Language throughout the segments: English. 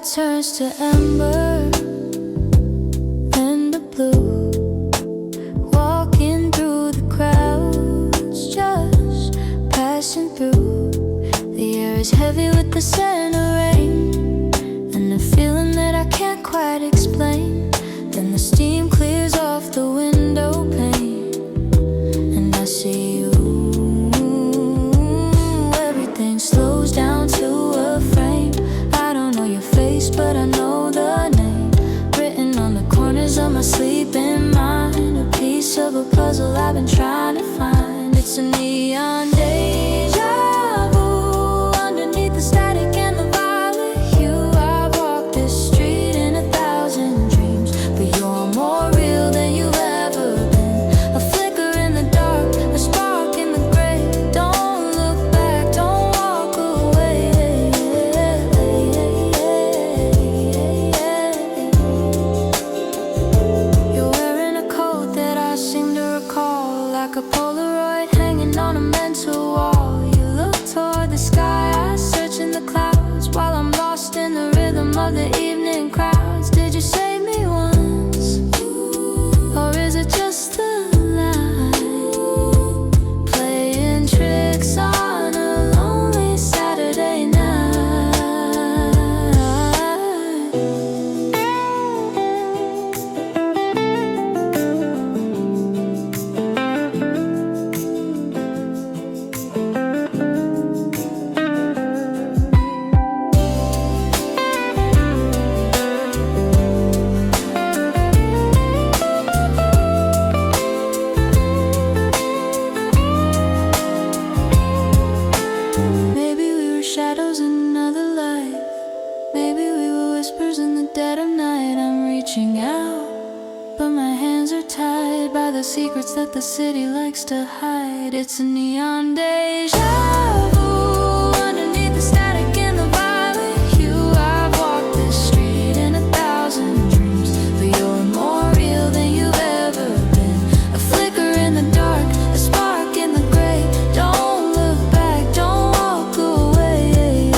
turns to amber and the blue. Walking through the crowds, just passing through. The air is heavy with the scent of rain and a feeling that I can't quite explain. Then the steam clears off the window pane and I see you. Everything slows down to a frame. I don't know your face, but I know the name written on the corners of my sleeping mind. A piece of a puzzle I've been trying to find. It's a neon deja vu. Underneath the static and the violet hue, I've walked this street in 1,000 dreams, but you're more real than you've ever been. A flicker in the dark, a spark in the gray. Don't look back, don't walk away. You're wearing a coat that I seem to recall, like a Polaroid hanging on a mental wall. You look toward the sky, I search in the clouds, while I'm lost in the rhythm of the evening crowds. Did you save me once? Or is it just a lie? Playing tricks on a lonely Saturday night. Maybe we were shadows in another life. Maybe we were whispers in the dead of night. I'm reaching out, but my hands are tied by the secrets that the city likes to hide. It's a neon deja vu. Underneath the static and the violet hue, I've walked this street in 1,000 dreams, but you're more real than you've ever been. A flicker in the dark, a spark in the gray. Don't look back, don't walk away.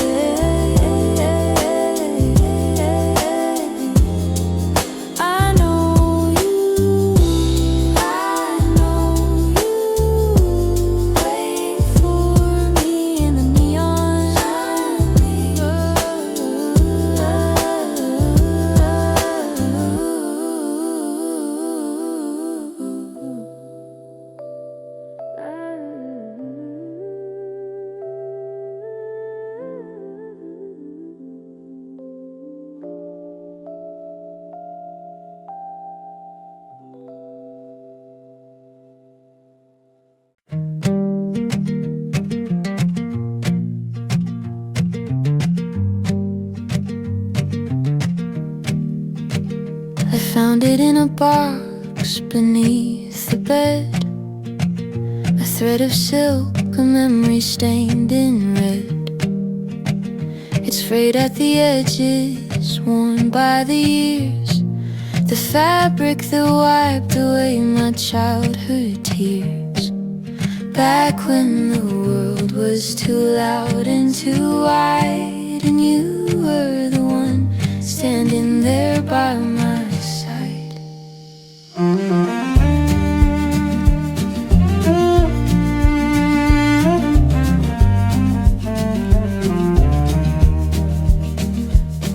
I know you, wait for me in the neon. I found it in a box beneath the bed, a thread of silk, a memory stained in red. It's frayed at the edges, worn by the years, the fabric that wiped away my childhood tears. Back when the world was too loud and too wide, and you were the one standing there by my side.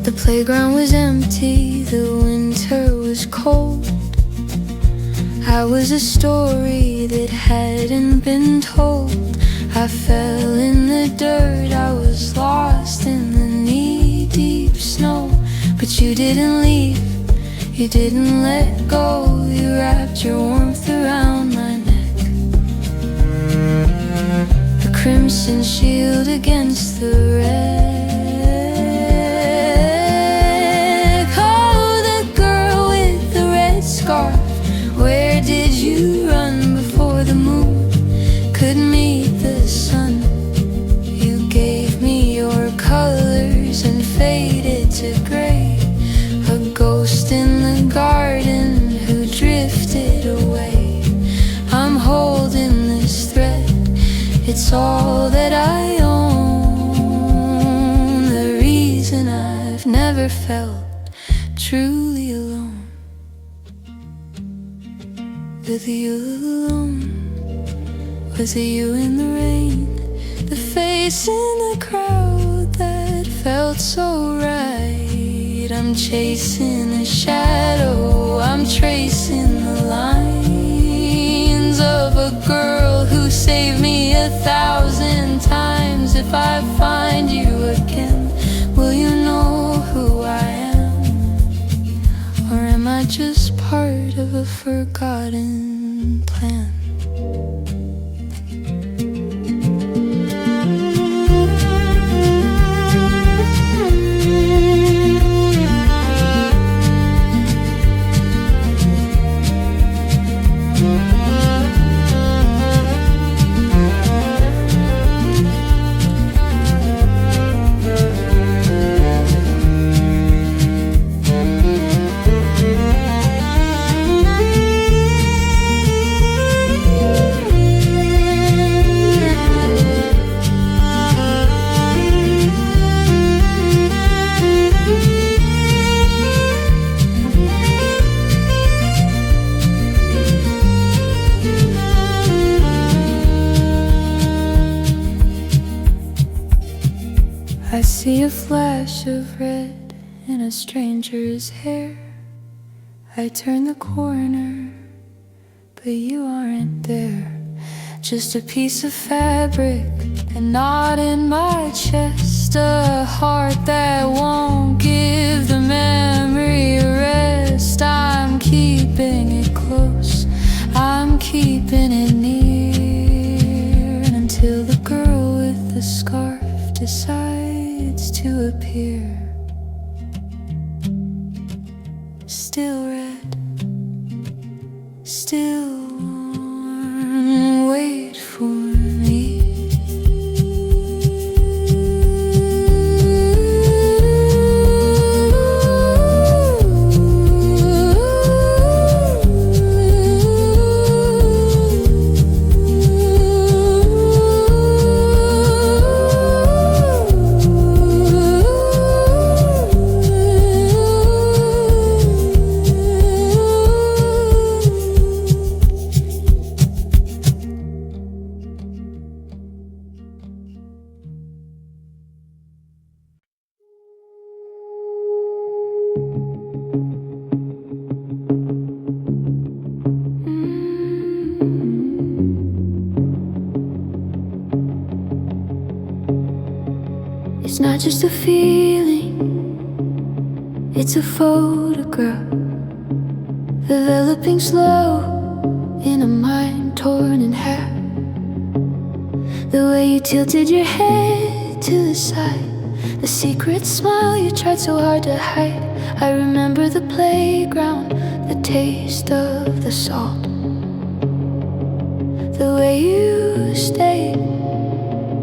The playground was empty, the winter was cold. I was a story that hadn't been told. I fell in the dirt, I was lost in the knee-deep snow. But you didn't leave, you didn't let go. You wrapped your warmth around my neck, a crimson shield against the wreck. Oh, the girl with the red scarf, where did you run before the moon could meet the sun? You gave me your colors and faded to gray, a ghost in the garden who drifted away. I'm holding this thread, it's all that I own, the reason I've never felt felt truly alone. With you alone. Was it you in the rain? The face in the crowd that felt so right. I'm chasing a shadow, I'm tracing the lines of a girl who saved me 1,000 times. If I find you again, will you know who I am? Or am I just part of a forgotten plan? I see a flash of red in a stranger's hair. I turn the corner, but you aren't there. Just a piece of fabric, a knot in my chest, a heart that won't give the memory a rest. I'm keeping it close, I'm keeping it near, until the girl with the scarf decides to appear. Still red, still warm, wait for me. It's not just a feeling, it's a photograph, developing slow in a mind torn in half. The way you tilted your head to the side, the secret smile you tried so hard to hide. I remember the playground, the taste of the salt, the way you stayed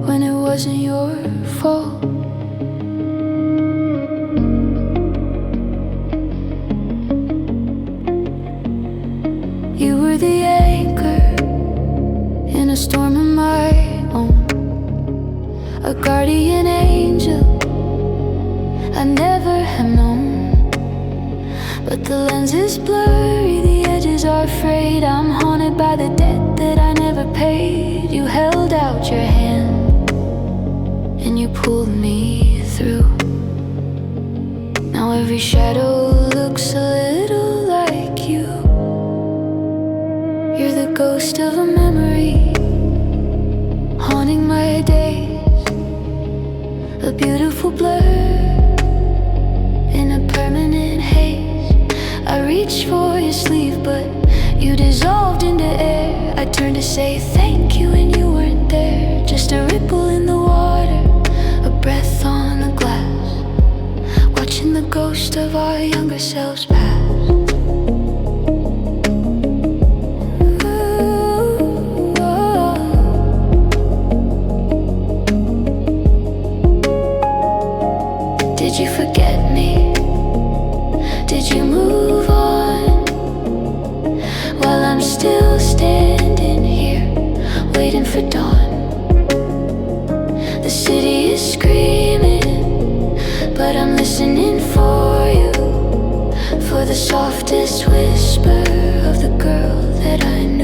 when it wasn't your fault. You were the anchor in a storm of my own, a guardian angel I never have known. But the lens is blurry, the edges are frayed. I'm haunted by the debt that I never paid. You held out your hand and you pulled me through. Now every shadow looks a little like you. You're the ghost of a memory haunting my days, a beautiful blur in a permanent haze. I reached for your sleeve, but you dissolved into air. I turned to say thank you and you weren't there. Just a ripple in the water, a breath on the glass, watching the ghost of our younger selves pass. Did you forget me? Did you move on? While I'm still standing here, waiting for dawn. The city is screaming, but I'm listening for softest whisper of the girl that I knew.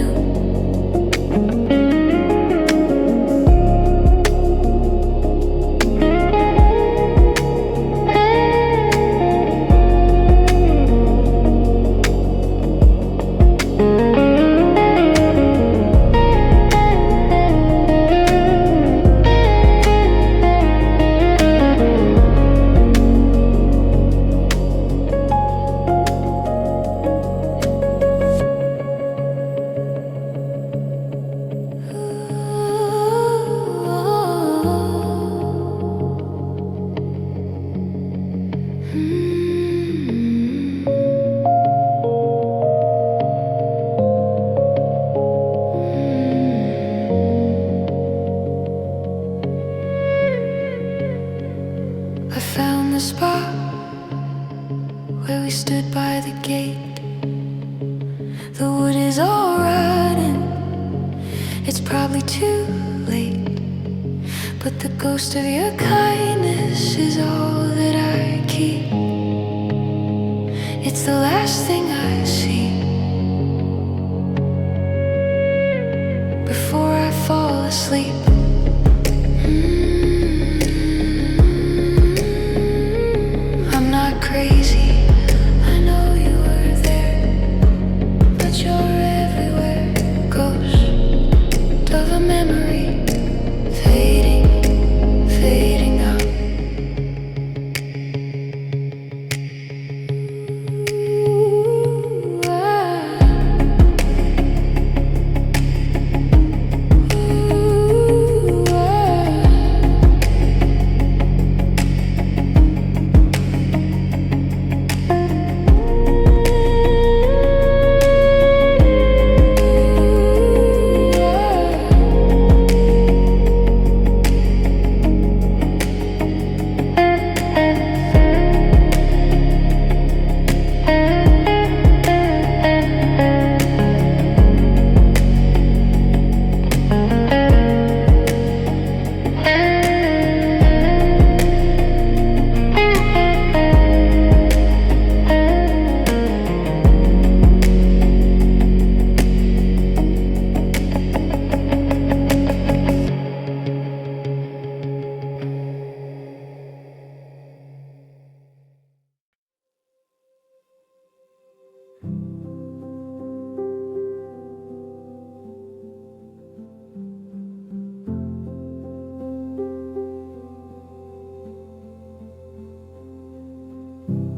I found the spot where we stood by the gate. The wood is all rotten, it's probably too late, but the ghost of your kindness is all that I keep. It's the last thing I see before I fall asleep. I'm not crazy, I know you were there, but you're everywhere. Ghost of a memory, fading, fading out.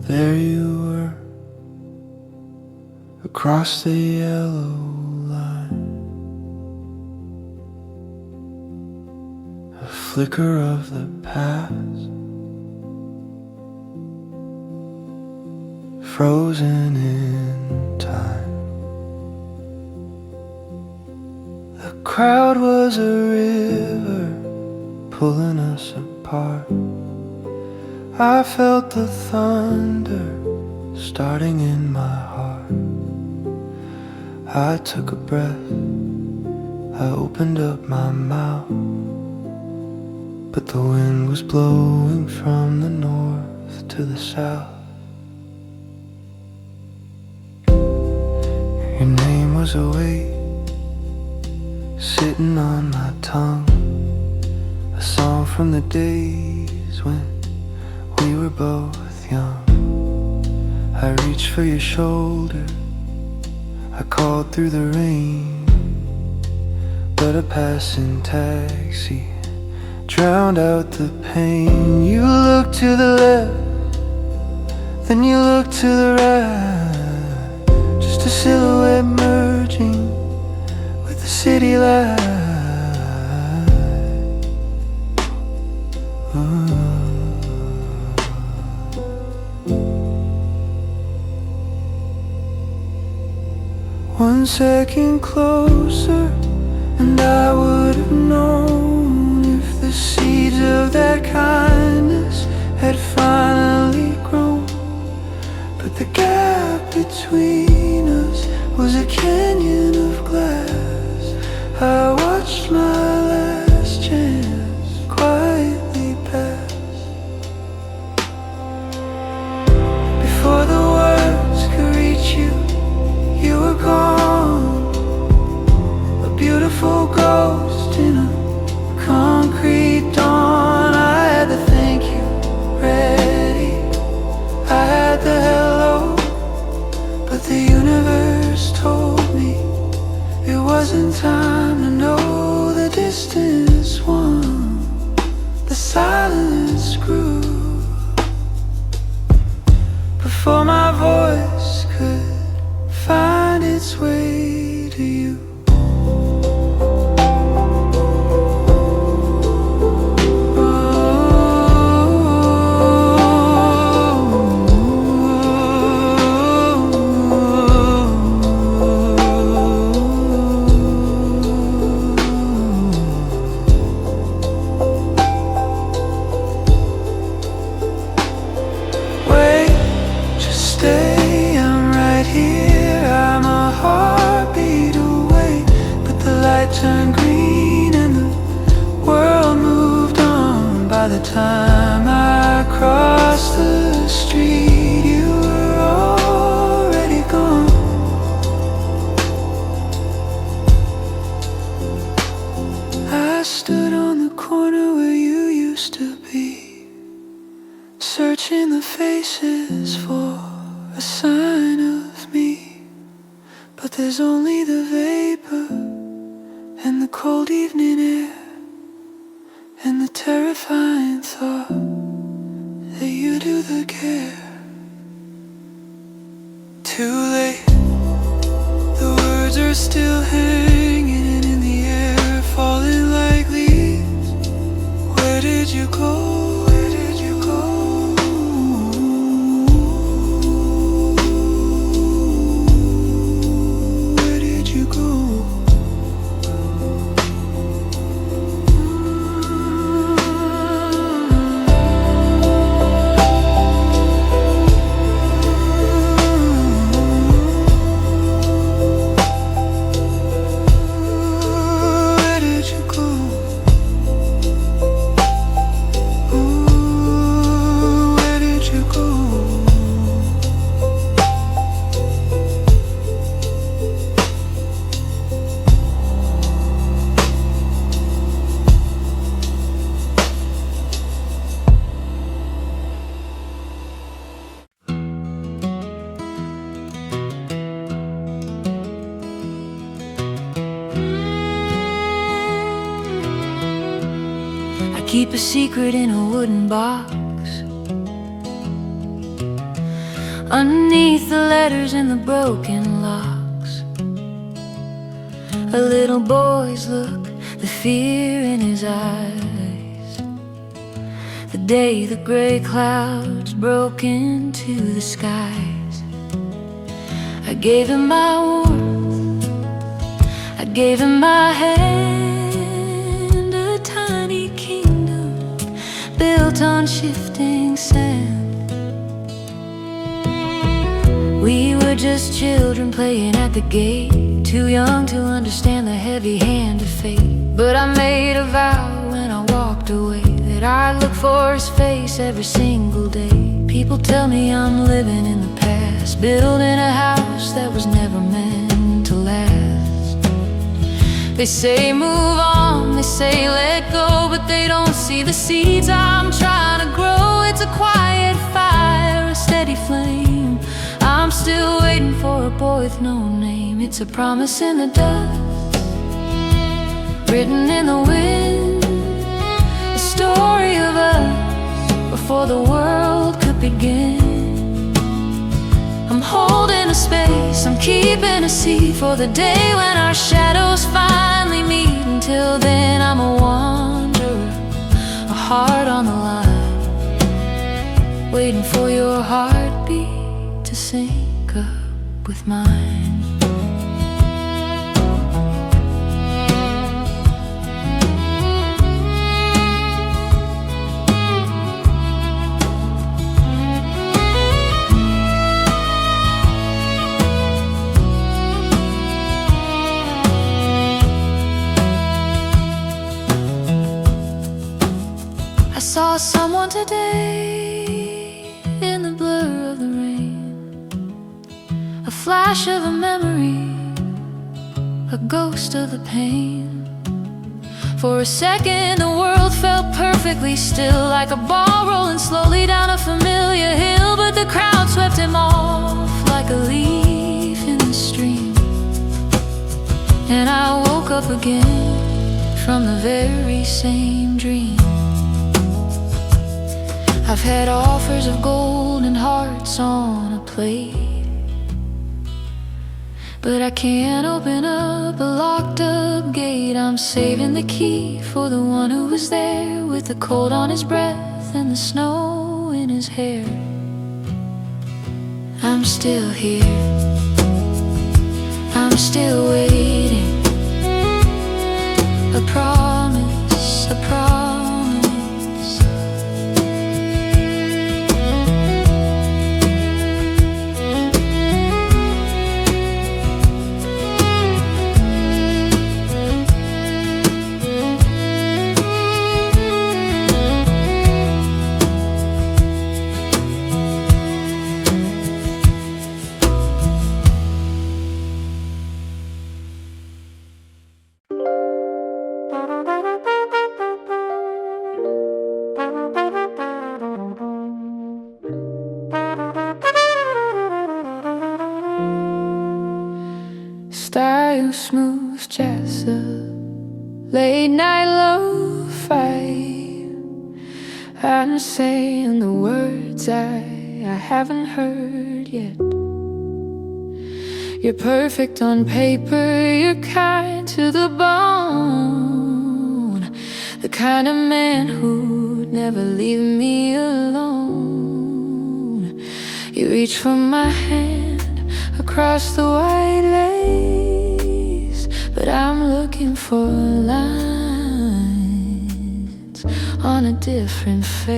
There you were, across the yellow line, a flicker of the past, frozen in time. The crowd was a river pulling us apart. I felt the thunder starting in my heart. I took a breath, I opened up my mouth, but the wind was blowing from the north to the south. Your name was a weight sitting on my tongue, a song from the days when we were both young. I reached for your shoulder, I called through the rain, but a passing taxi drowned out the pain. You looked to the left, then you looked to the right, just a silhouette merging with the city light. One second closer, and I would have known if the seeds of that kindness had finally grown. But the gap between us was a canyon of glass. I watched my last chance quietly pass before the words could universe told me it wasn't time to know the distance won. The silence grew before my voice could find its way to you. Stay, I'm right here, I'm a heartbeat away. But the light turned green and the world moved on. By the time I crossed the street, you were already gone. I stood on the corner where you used to be, searching the faces for a sign of me. But there's only the vapor and the cold evening air and the terrifying thought that you do the care. Too late, the words are still hanging in the air, falling like leaves. Where did you go? Where did you go? Keep a secret in a wooden box. Underneath the letters and the broken locks, a little boy's look, the fear in his eyes. The day the gray clouds broke into the skies. I gave him my warmth, I gave him my hand, a tiny kingdom built on shifting sand. We were just children playing at the gate, too young to understand the heavy hand of fate. But I made a vow when I walked away that I'd look for his face every single day. People tell me I'm living in the past, building a house that was never meant to last. They say move on, they say let go, but they don't see the seeds I'm trying to grow. It's a quiet fire, a steady flame. I'm still waiting for a boy with no name. It's a promise in the dust, written in the wind, the story of us before the world could begin. I'm holding a space, I'm keeping a seed for the day when our shadows finally meet. Until then I'm a wanderer, a heart on the line, waiting for your heartbeat to sync up with mine. I saw someone today in the blur of the rain, a flash of a memory, a ghost of the pain. For a second the world felt perfectly still, like a ball rolling slowly down a familiar hill. But the crowd swept him off like a leaf in up again from the very same dream. I've had offers of gold and hearts on a plate, but I can't open up a locked up gate. I'm saving the key for the one who was there, with the cold on his breath and the snow in his hair. I'm still here, I'm still waiting. A promise, a promise. Style smooth jazz, late night lo-fi. I'm saying the words I haven't heard yet. You're perfect on paper, you're kind to the bone, the kind of man who'd never leave me alone. You reach for my hand across the white lace, but I'm looking for lines on a different face.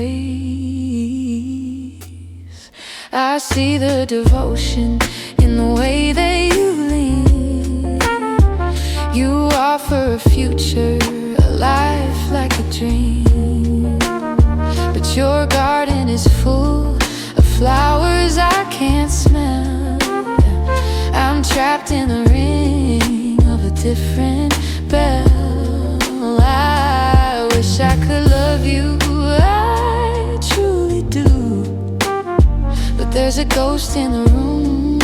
I see the devotion in the way that you lean. You offer a future, a life like a dream, but your garden is full of flowers I can't smell. I'm trapped in the ring of a different bell. I wish I could love you, I truly do, but there's a ghost in the room,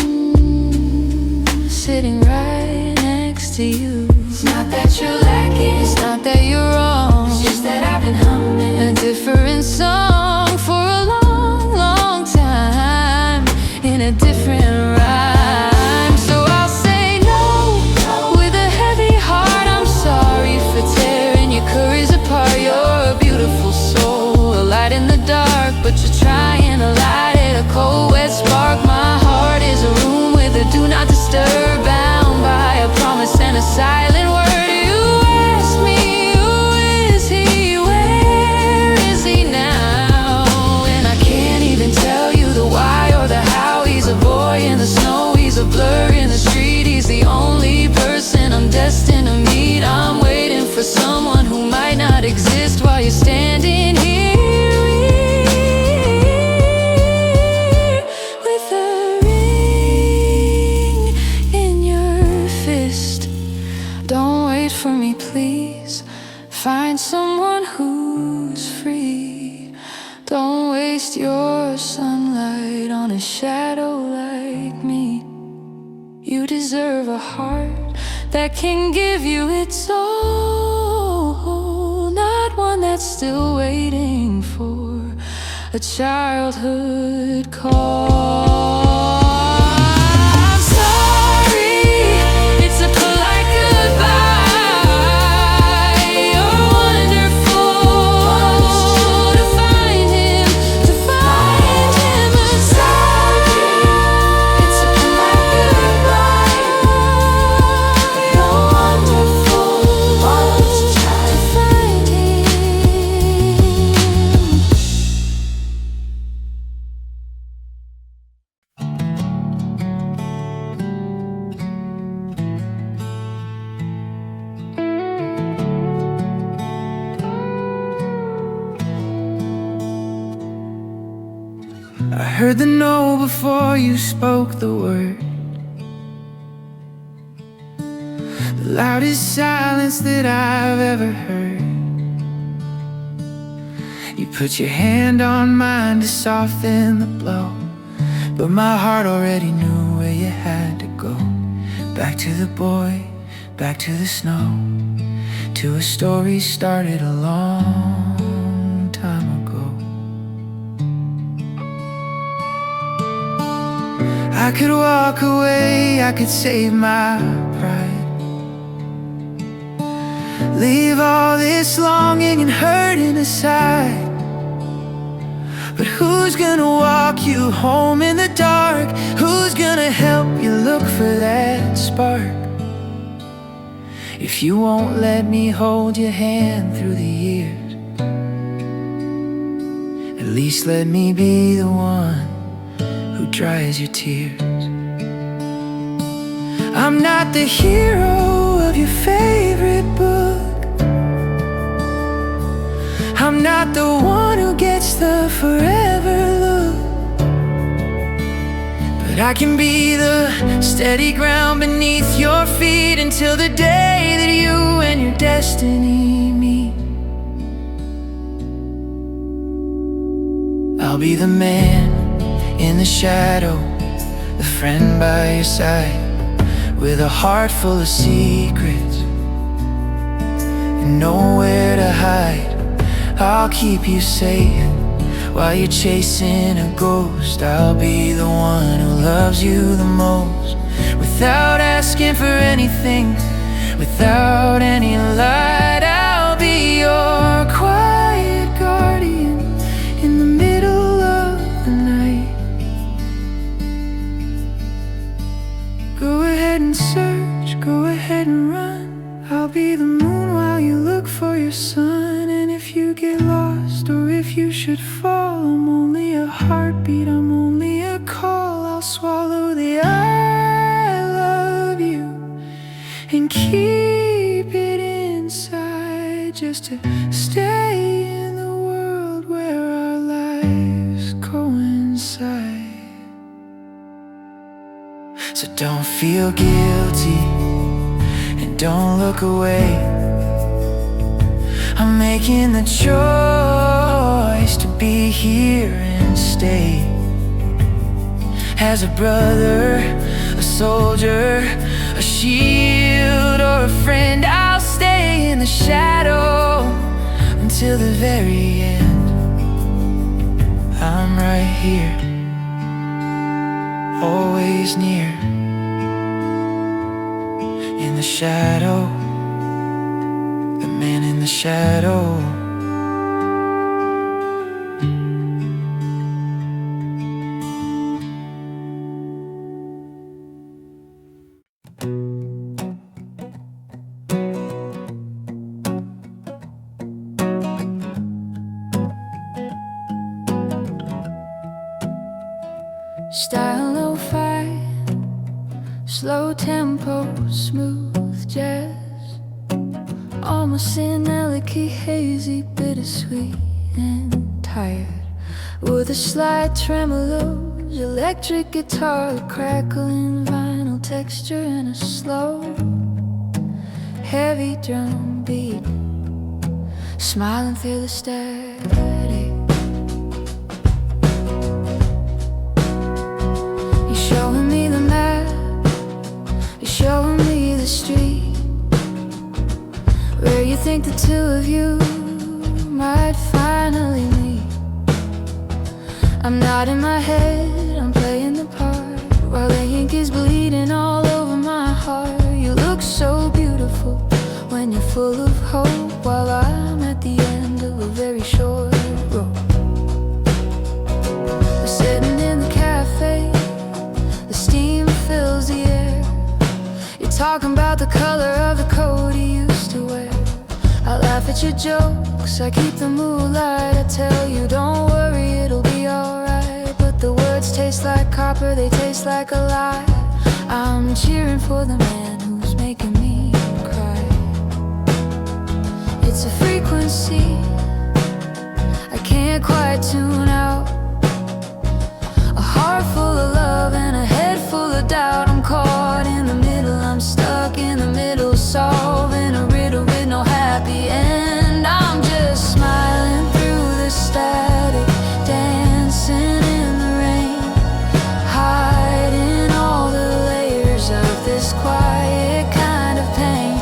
sitting right next to you. It's not that you're lacking, it's not that you're wrong, it's just that I've been humming a different song for a long, long time, in a different rhyme. So I'll say no with a heavy heart. I'm sorry for tearing your courage apart. You're a beautiful soul, a light in the dark, but you're trying to light it, a cold wet spark. My heart is a room with a do not disturb, bound by a promise and a silent word. You ask me, who is he, where is he now? And I can't even tell you the why or the how. He's a boy in the snow, he's a blur in the street. He's the only person I'm destined to meet. I'm waiting for someone who might not exist while you're standing here with a ring in your fist. Don't wait for me, please. Find someone who's free. Don't waste your sunlight on a shadow like me. You deserve a heart that can give you its all, not one that's still waiting for a childhood call. I'm sorry, it's a polite goodbye. You're wonderful to find him, to find him. I'm sorry, it's a polite goodbye. You're wonderful to find him. I heard the no before you spoke the word, the loudest silence that I've ever heard. You put your hand on mine to soften the blow, but my heart already knew where you had to go. Back to the boy back to the snow, to a story started a long time ago. I could walk away, I could save my pride, leave all this longing and hurting aside. But who's gonna walk you home in the dark? Who's gonna help you look for that spark? If you won't let me hold your hand through the years, at least let me be the one who dries your tears. I'm not the hero of your favorite book, I'm not the one who gets the forever look, but I can be the steady ground beneath your feet until the day that you and your destiny meet. I'll be the man in the shadow, the friend by your side, with a heart full of secrets and nowhere to hide. I'll keep you safe while you're chasing a ghost. I'll be the one who loves you the most, without asking for anything, without any light. I'll be your quiet guardian in the middle of the night. Go ahead and search, go ahead and run. I'll be the moon while you look for your sun. And if you get lost or if you should fall, I'm only a heartbeat, I'm only a call. I'll swallow the I love you and keep it inside, just to stay in the world where our lives coincide. So don't feel guilty and don't look away. I'm making the choice to be here and stay. As a brother, a soldier, a shield or a friend, I'll stay in the shadow until the very end. I'm right here, always near, in the shadow, the man in the shadow. Style lo-fi, slow tempo, smooth jazz, almost ineligible, hazy, bittersweet and tired, with a slight tremolo, electric guitar, crackling vinyl texture, and a slow, heavy drum beat, smiling through the static. Showing me the map, you're showing me the street, where you think the two of you might finally meet. I'm nodding my head, I'm playing the part, while the ink is bleeding all over my heart. You look so beautiful when you're full of hope, while I'm at the end of a very short rope. We're sitting in the cafe, the steam fills the air. You're talking about the color of the coat you used to wear. I laugh at your jokes, I keep the mood light. I tell you don't worry, it'll be alright. But the words taste like copper, they taste like a lie. I'm cheering for the man who's making me cry. It's a frequency I can't quite tune out, a heart full of love and a head full of doubt. I'm caught in the middle, I'm stuck in the middle, solving a riddle with no happy end. I'm just smiling through the static, dancing in the rain, hiding all the layers of this quiet kind of pain.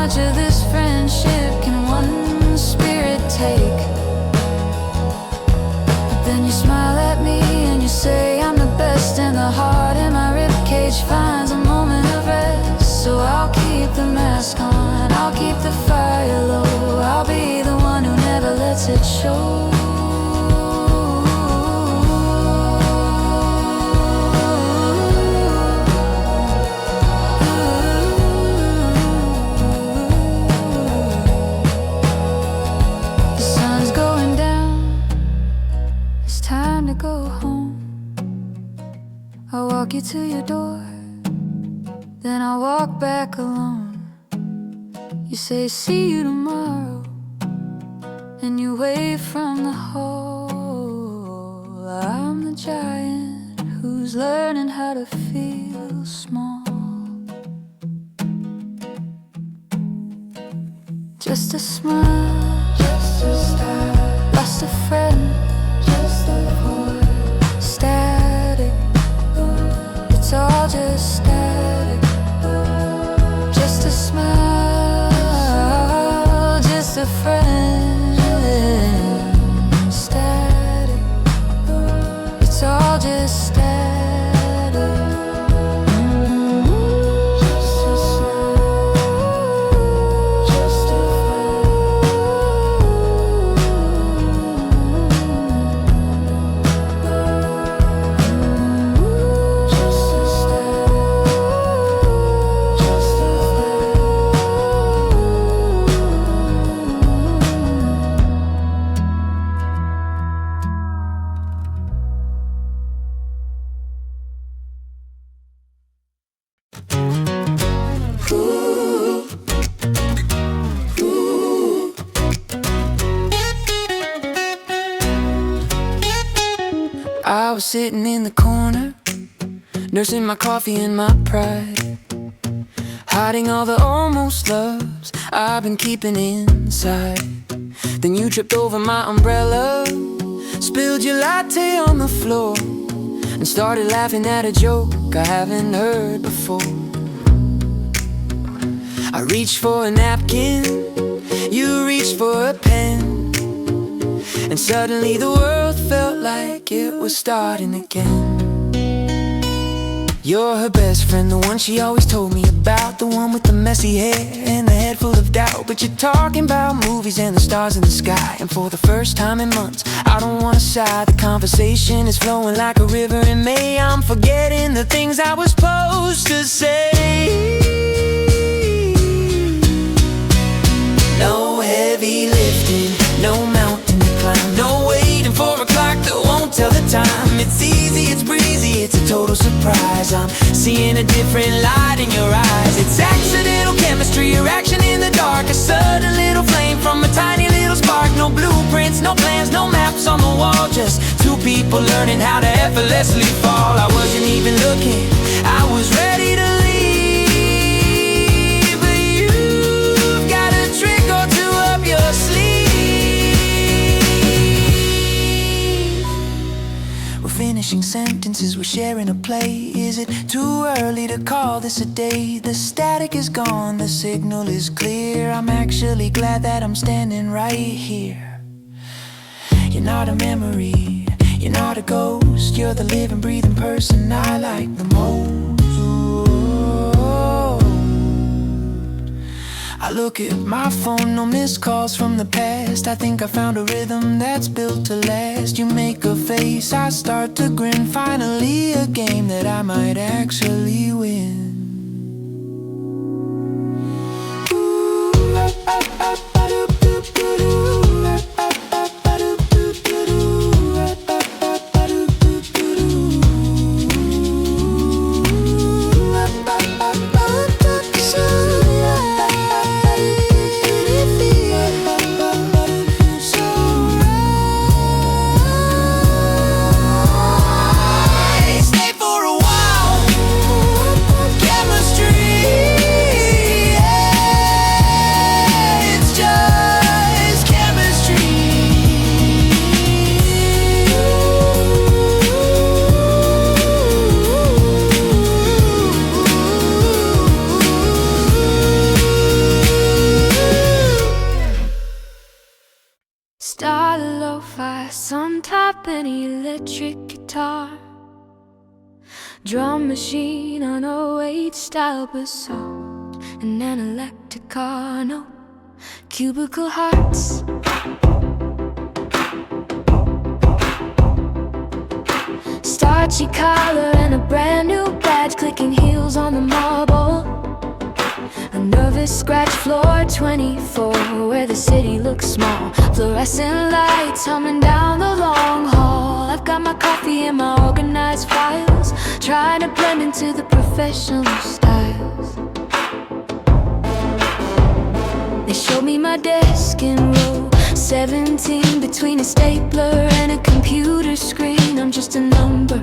much of this friendship can one spirit take? But then you smile at me and you say I'm the best, and the heart in my ribcage finds a moment of rest. So I'll keep the mask on, I'll keep the fire low, I'll be the one who never lets it show. Go home. I'll walk you to your door, then I'll walk back alone. You say see you tomorrow, and you wave from the hall. I'm the giant who's learning how to feel small. Just a smile, just a stare, lost a friend, just a voice. Static, it's all just static. Just a smile, just a friend. Static, it's all just static. I was sitting in the corner, nursing my coffee and my pride, hiding all the almost loves I've been keeping inside. Then you tripped over my umbrella, spilled your latte on the floor, and started laughing at a joke I haven't heard before. I reached for a napkin, you reached for a pen, and suddenly the world felt like it was starting again. You're her best friend, the one she always told me about, the one with the messy hair and the head full of doubt. But you're talking about movies and the stars in the sky, and for the first time in months, I don't wanna sigh. The conversation is flowing like a river in May. I'm forgetting the things I was supposed to say. No heavy lifting, no mountain to climb, no waiting for a clock that won't tell the time. It's easy, it's breezy, it's a total surprise. I'm seeing a different light in your eyes. It's accidental chemistry, your action in the dark, a sudden little flame from a tiny little spark. No blueprints, no plans, no maps on the wall, just two people learning how to effortlessly fall. I wasn't even looking, I was ready to leave, but you've got a trick or two up your sleeve. We're finishing sentences, we're sharing a play. Is it too early to call this a day? The static is gone, the signal is clear. I'm actually glad that I'm standing right here. You're not a memory, you're not a ghost, you're the living, breathing person I like the most. I look at my phone, no missed calls from the past. I think I found a rhythm that's built to last. You make a face, I start to grin. Finally a game that I might actually win. on top, an electric guitar, drum machine on a 8-style basalt, and an electric car, no cubicle hearts. Starchy collar and a brand new badge, clicking heels on the marble, a nervous scratch floor 24, where the city looks small. Fluorescent lights humming down the long hall. I've got my coffee and my organized files, trying to blend into the professional styles. They showed me my desk in row 17, between a stapler and a computer screen. I'm just a number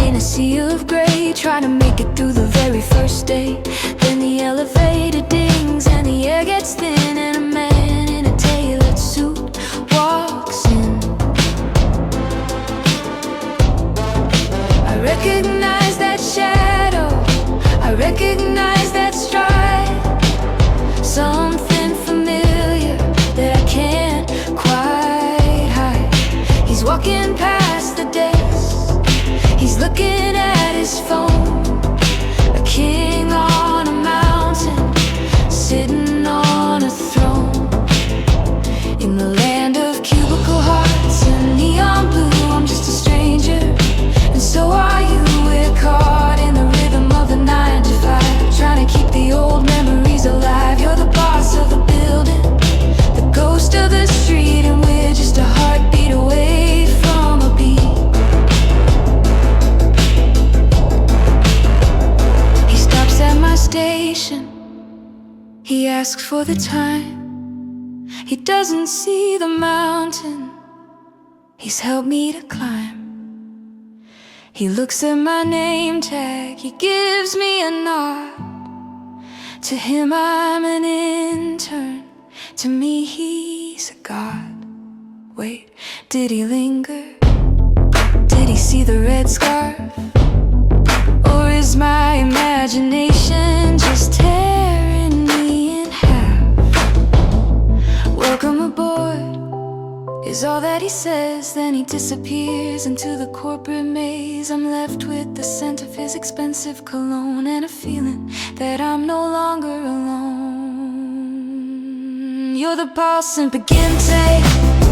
in a sea of gray, trying to make it through the very first day. Then the elevator dings and the air gets thin, and a man in a tailored suit walks in. I recognize that shadow, I recognize that stride, something familiar that I can't quite hide. He's walking past the desk, he's looking at his phone, a king on a mountain, sitting on a throne. In the land of cubicle hearts and neon blue, I'm just a stranger, and so are you. We're caught in the rhythm of the 9 to 5, trying to keep the old memories alive. You're the boss of the building, the ghost of the street, and we're just a heartbeat away from a beat. He stops at my station, he asks for the time. He doesn't see the mountain he's helped me to climb. He looks at my name tag, he gives me a nod. To him I'm an intern, to me he's a god. Wait, did he linger? Did he see the red scarf? Or is my imagination just tearing me in half? Welcome aboard is all that he says, then he disappears into the corporate maze. I'm left with the scent of his expensive cologne and a feeling that I'm no longer alone. You're the boss in Pagente,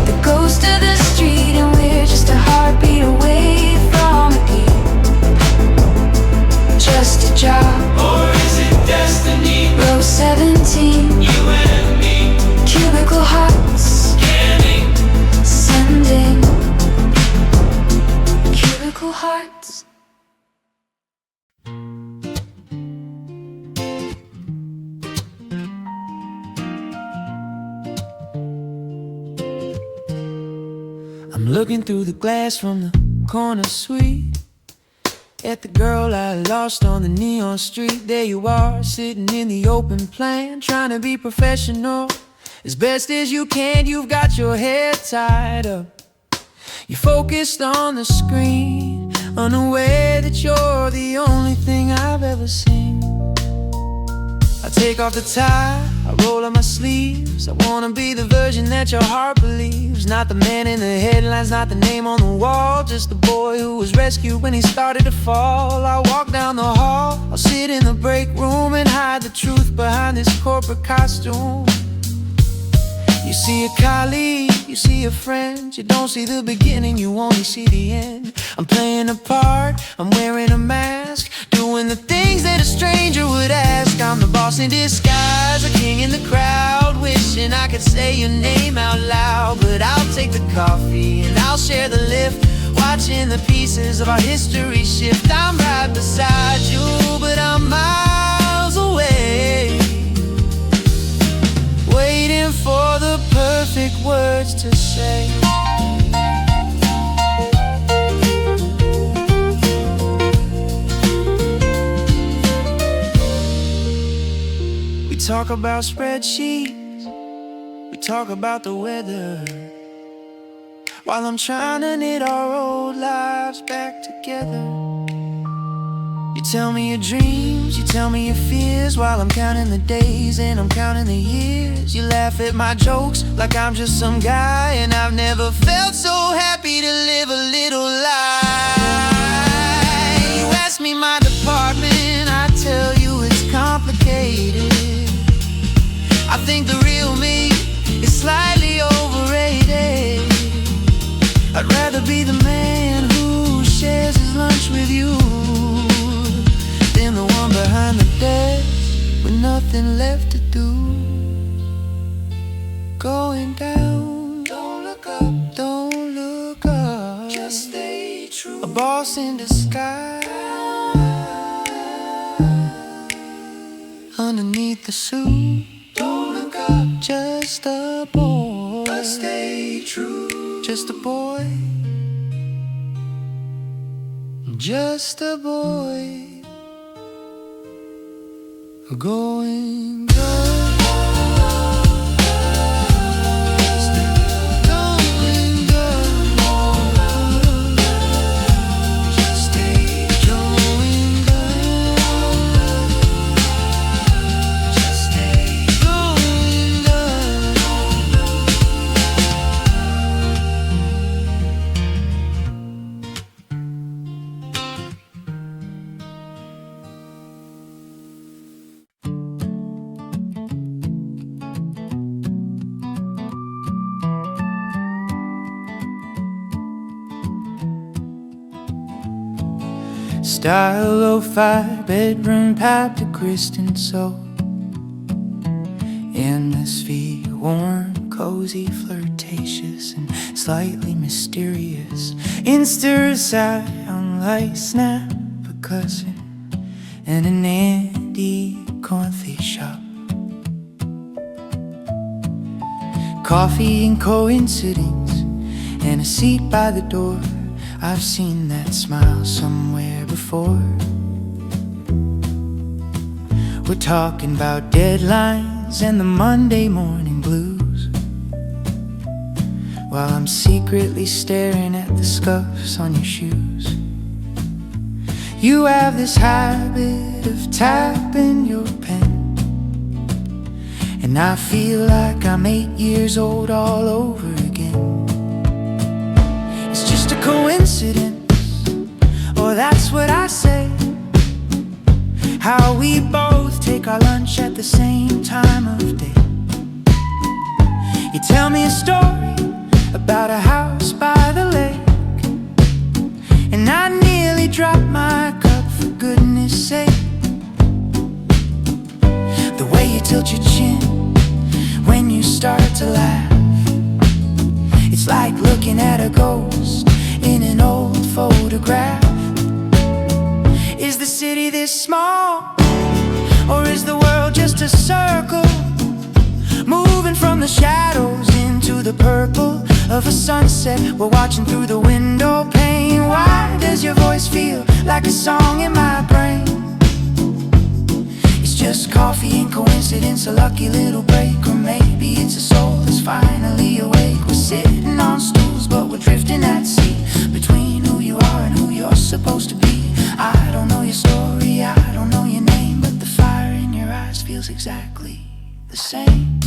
the ghost of the street, and we're just a heartbeat away from a beat. Just a job, or is it destiny? row 17, You and me, cubicle hearts, scanning. sending cubicle hearts. I'm looking through the glass from the corner suite at the girl I lost on the neon street. There you are, sitting in the open plan, trying to be professional as best as you can. You've got your hair tied up, you're focused on the screen, unaware that you're the only thing I've ever seen. I take off the tie, I roll up my sleeves. I wanna be the version that your heart believes. Not the man in the headlines, not the name on the wall, just the boy who was rescued when he started to fall. I walk down the hall, I'll sit in the break room and hide the truth behind this corporate costume. You see a colleague, you see a friend, you don't see the beginning, you only see the end. I'm playing a part, I'm wearing a mask, doing the things that a stranger would ask. I'm the boss in disguise, a king in the crowd, wishing I could say your name out loud. But I'll take the coffee and I'll share the lift, watching the pieces of our history shift. I'm right beside you, but I'm miles away, waiting for the perfect words to say. We talk about spreadsheets, we talk about the weather, while I'm trying to knit our old lives back together. You tell me your dreams, you tell me your fears, while I'm counting the days and I'm counting the years. tears. You laugh at my jokes like I'm just some guy, and I've never felt so happy to live a little lie. You ask me my department, I tell you it's complicated. I think the real me is slightly overrated. I'd rather be the man who shares his lunch with you than the one behind the desk with nothing left to do. Going down, don't look up, don't look up, just stay true. A boss in disguise underneath the suit. Don't look up, just a boy, but stay true. Just a boy, just a boy. Going down, going down, just stay going down, just stay going down. Style lo-fi, bedroom packed to Kristen soul. Atmosphere warm, cozy, flirtatious, and slightly mysterious. Insta side on light snap, percussion, and an Andy coffee shop. Coffee and coincidence, and a seat by the door. I've seen that smile somewhere before. We're talking about deadlines and the Monday morning blues, while I'm secretly staring at the scuffs on your shoes. You have this habit of tapping your pen, and I feel like I'm 8 years old all over again. Just a coincidence, or that's what I say. How we both take our lunch at the same time of day. You tell me a story about a house by the lake, and I nearly dropped my cup, for goodness sake. The way you tilt your chin when you start to laugh, it's like looking at a ghost in an old photograph. Is the city this small, or is the world just a circle, moving from the shadows into the purple of a sunset? We're watching through the window pane. Why does your voice feel like a song in my brain? It's just coffee and coincidence, a lucky little break. Or maybe it's a soul that's finally awake. We're sitting on stools, but we're drifting at sea, between who you are and who you're supposed to be. I don't know your story, I don't know your name, but the fire in your eyes feels exactly the same.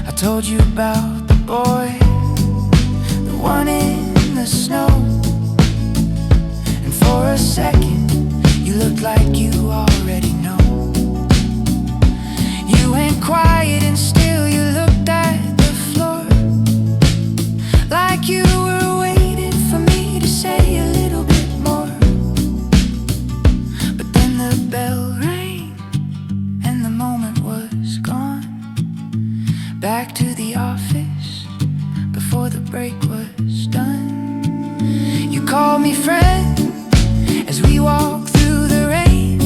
I told you about the boy, the one in the snow, and for a second you looked like you already know. You went quiet and still you looked at the floor, like you were waiting for me to say a little bit more. But then the bell rang and the moment was gone. Back to the office before the break was done. You called me friend as we walked through the rain,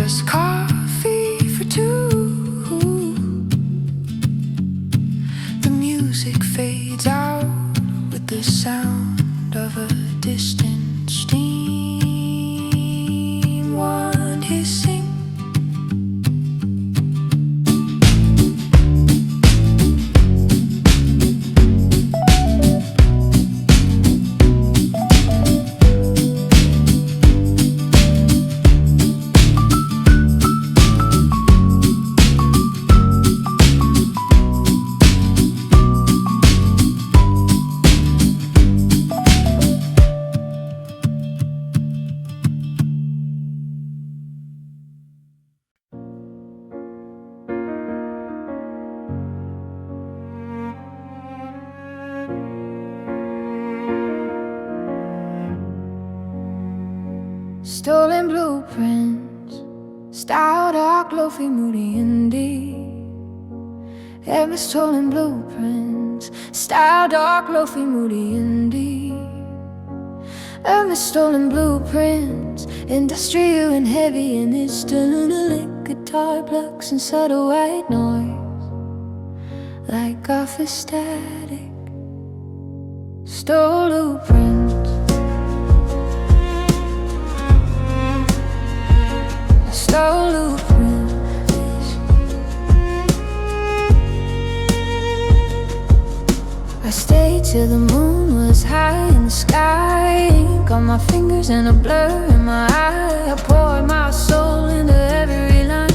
just coffee for two. The music fades out with the sound of a distant stream, one hissing. Stolen blueprints, style dark, loafy, moody, indie. Every stolen blueprints, style dark, loafy, moody, indie. Every stolen blueprints, industrial and heavy, and it's still a guitar plucks and subtle white noise, like office static. Stole blueprints. I stayed till the moon was high in the sky. Ink on my fingers and a blur in my eye. I poured my soul into every line,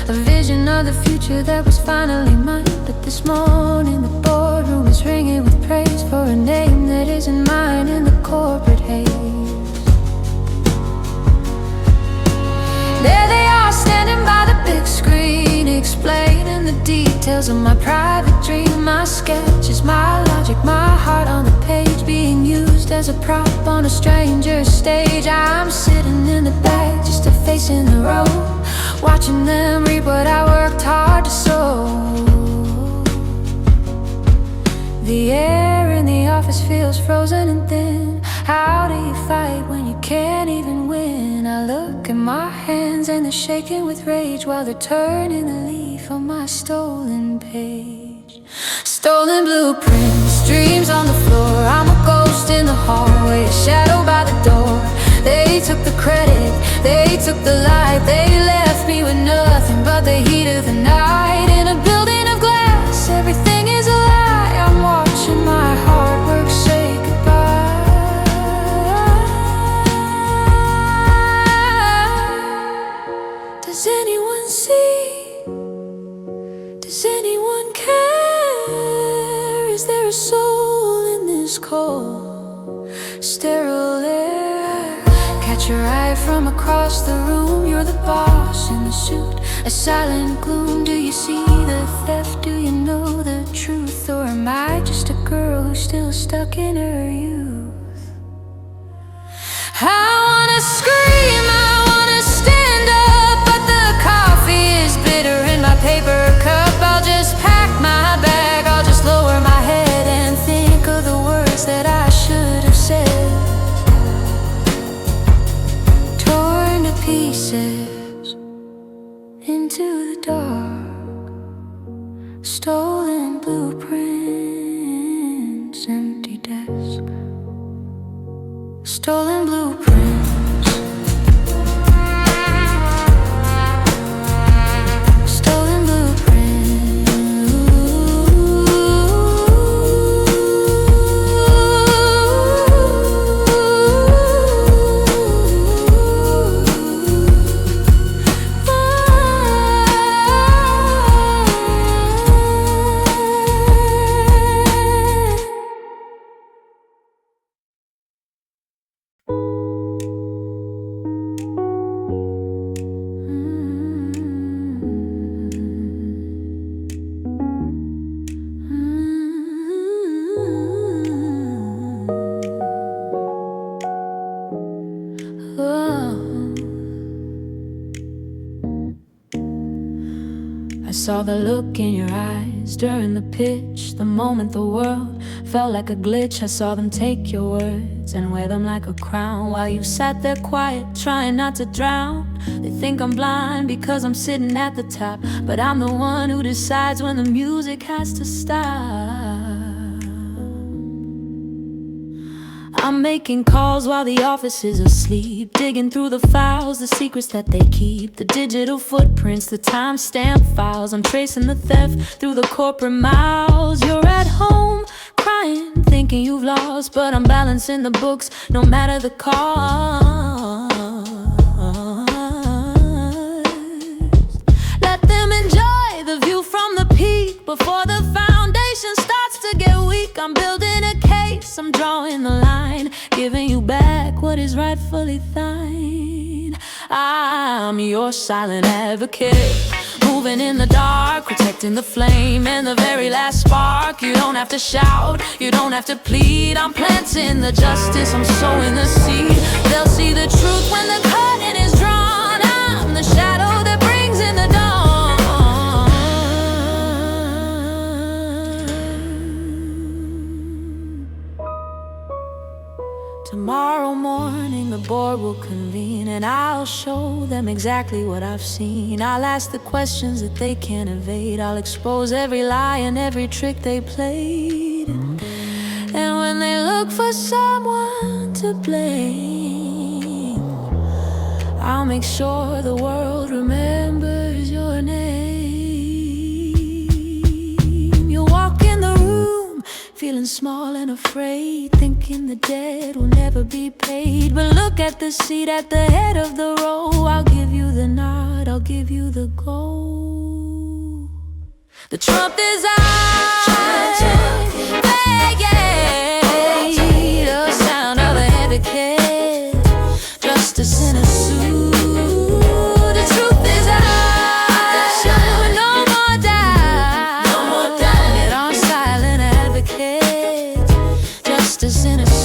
a vision of the future that was finally mine. But this morning the boardroom is ringing with praise for a name that isn't mine in the corporate haze. There they are, standing by the big screen, explaining the details of my private dream. My sketches, my logic, my heart on the page, being used as a prop on a stranger's stage. I'm sitting in the back, just a face in the row, watching them reap what I worked hard to sow. The air in the office feels frozen and thin. How do you fight when you can't even win? I look at my hands and they're shaking with rage while they're turning the leaf on my stolen page. Stolen blueprints, dreams on the floor. I'm a ghost in the hallway, a shadow by the door. They took the credit, they took the light. They left me with nothing but the heat of the night. In a building of glass, everything is a lie. I'm watching my hard work say goodbye. Does anyone see? Does anyone care? Is there a soul in this cold, sterile air? Catch your eye from across the room. You're the boss in the suit, a silent gloom. Do you see the theft? Do you know the truth? Or am I just a girl who's still stuck in her youth? I wanna scream, I wanna stand up, but the coffee is bitter in my paper cup. I'll just pack my bag, I'll just lower my head and think of the words that I should have said. Torn to pieces into the dark, stolen blueprints, empty desk. Stolen blueprints. Stolen blueprints. I saw the look in your eyes during the pitch, the moment the world felt like a glitch. I saw them take your words and wear them like a crown, while you sat there quiet, trying not to drown. They think I'm blind because I'm sitting at the top, but I'm the one who decides when the music has to stop. I'm making calls while the office is asleep, digging through the files, the secrets that they keep, the digital footprints, the timestamp files. I'm tracing the theft through the corporate miles. You're at home, crying, thinking you've lost, but I'm balancing the books, no matter the cost. Let them enjoy the view from the peak before the foundation starts to get weak. I'm building a case, I'm drawing the line, giving you back what is rightfully thine. I'm your silent advocate, moving in the dark, protecting the flame and the very last spark. You don't have to shout, you don't have to plead. I'm planting the justice, I'm sowing the seed. They'll see the truth when the curtain is drawn. I'm the shadow that brings in the dawn. Tomorrow morning the board will convene, and I'll show them exactly what I've seen. I'll ask the questions that they can't evade. I'll expose every lie and every trick they played. And when they look for someone to blame, I'll make sure the world remembers your name. You'll walk in the room feeling small and afraid, thinking the dead will never be paid. But look at the seat at the head of the row. I'll give you the nod, I'll give you the go. The trumpet is out, the sound of a heavy kid, justice in a suit. The truth is out, no more doubt, no more doubt. Get on silent advocate, justice in a suit.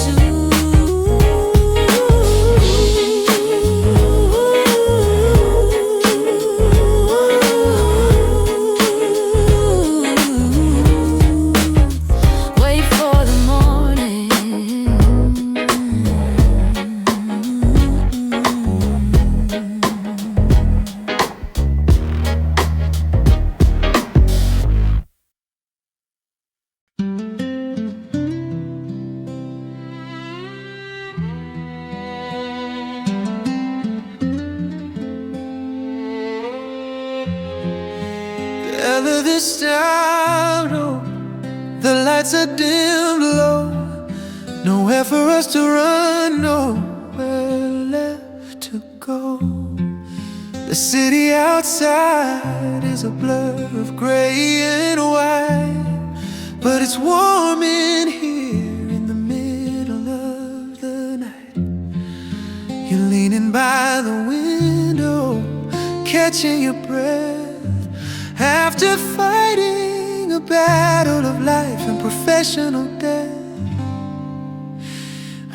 Wait for the morning. Gather this down, oh, the lights are dimmed low. Nowhere for us to run, nowhere left to go. The city outside is a blur of gray and white, but it's warm in here in the middle of the night. You're leaning by the window, catching your breath after fighting a battle of life and professional death.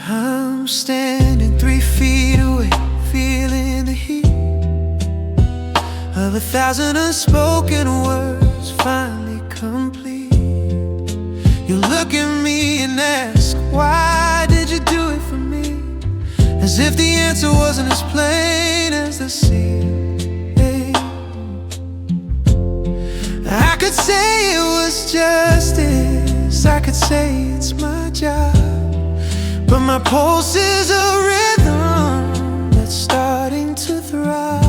I'm standing 3 feet away, feeling the heat of 1,000 unspoken words finally complete. You look at me and ask, why did you do it for me? As if the answer wasn't as plain as the sea. I could say it was justice, I could say it's my job, but my pulse is a rhythm that's starting to thrive.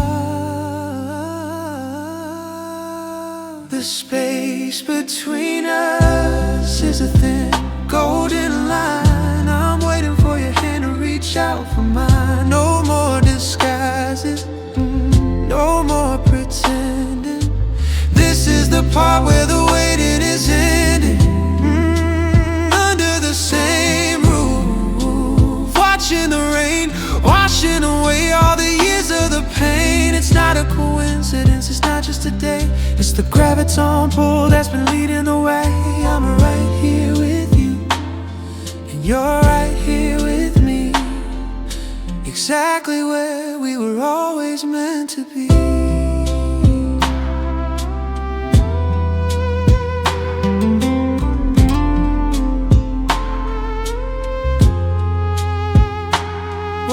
The space between us is a thin golden line. I'm waiting for your hand to reach out for mine. No more disguises, no more pretending. This is the part where the waiting is ending. Under the same roof, watching the rain washing away all the years of the pain. It's not a coincidence, it's not just a day, it's the graviton pull that's been leading the way. I'm right here with you, and you're right here with me, exactly where we were always meant to be.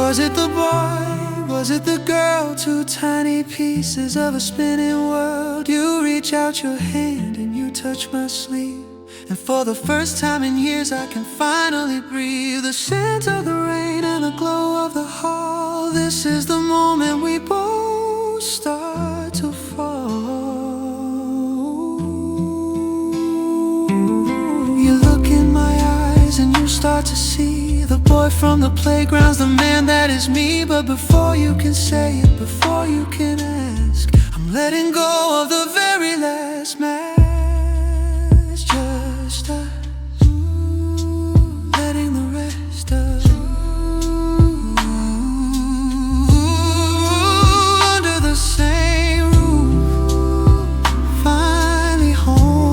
Was it the boy? Was it the girl? Two tiny pieces of a spinning world. You reach out your hand and you touch my sleeve, and for the first time in years I can finally breathe. The scent of the rain and the glow of the hall. This is the moment we both start to fall. You look in my eyes and you start to see the boy from the playground's the man that is me. But before you can say it, before you can ask, I'm letting go of the very last match. Just us, letting the rest us under the same roof, finally home.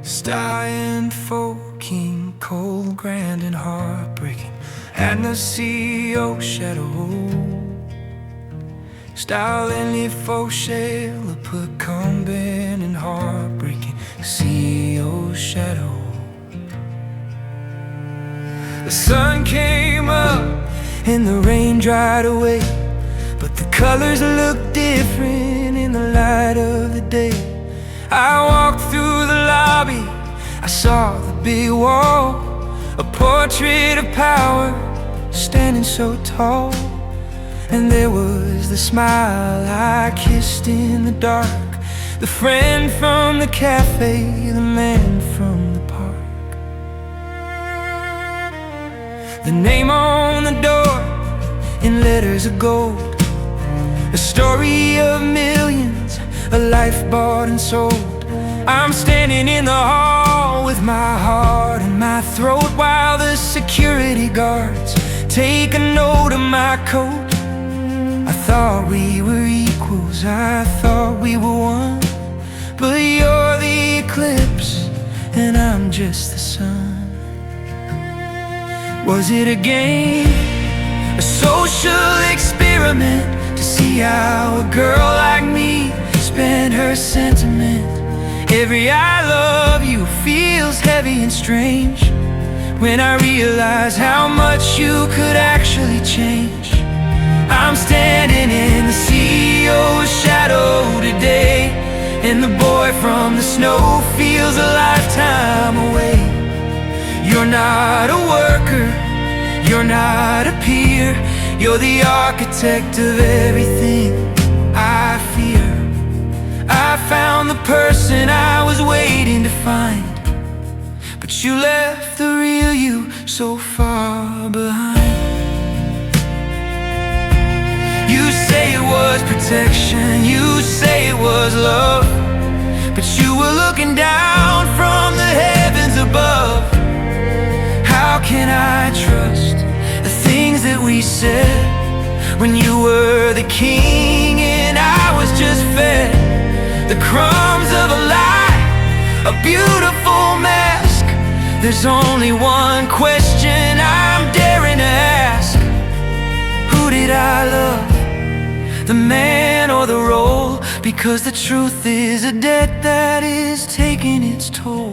Star and folking, cold, grand and heartbreaking, and the CEO shadow. Style and faux-shale, put combin and heartbreaking, CEO shadow. The sun came up and the rain dried away, but the colors look different in the light of the day. I walked through the lobby, I saw the big wall, a portrait of power standing so tall. And there was the smile I kissed in the dark, the friend from the cafe, the man from the park. The name on the door in letters of gold, a story of millions, a life bought and sold. I'm standing in the hall with my heart in my throat, while the security guards take a note of my coat. I thought we were equals, I thought we were one, but you're the eclipse and I'm just the sun. Was it a game, a social experiment, to see how a girl like me spent her sentiment? Every I love you feels heavy and strange when I realize how much you could actually change. I'm standing in the CEO's shadow today, and the boy from the snow feels a lifetime away. You're not a worker, you're not a peer, you're the architect of everything I fear. I found the person I was waiting to find, but you left the real you so far behind. You say it was protection, you say it was love, but you were looking down from the heavens above. How can I trust the things that we said when you were the king and I was just fed the crumbs of a lie, a beautiful mask? There's only one question I'm daring to ask: who did I love, the man or the role? Because the truth is a debt that is taking its toll.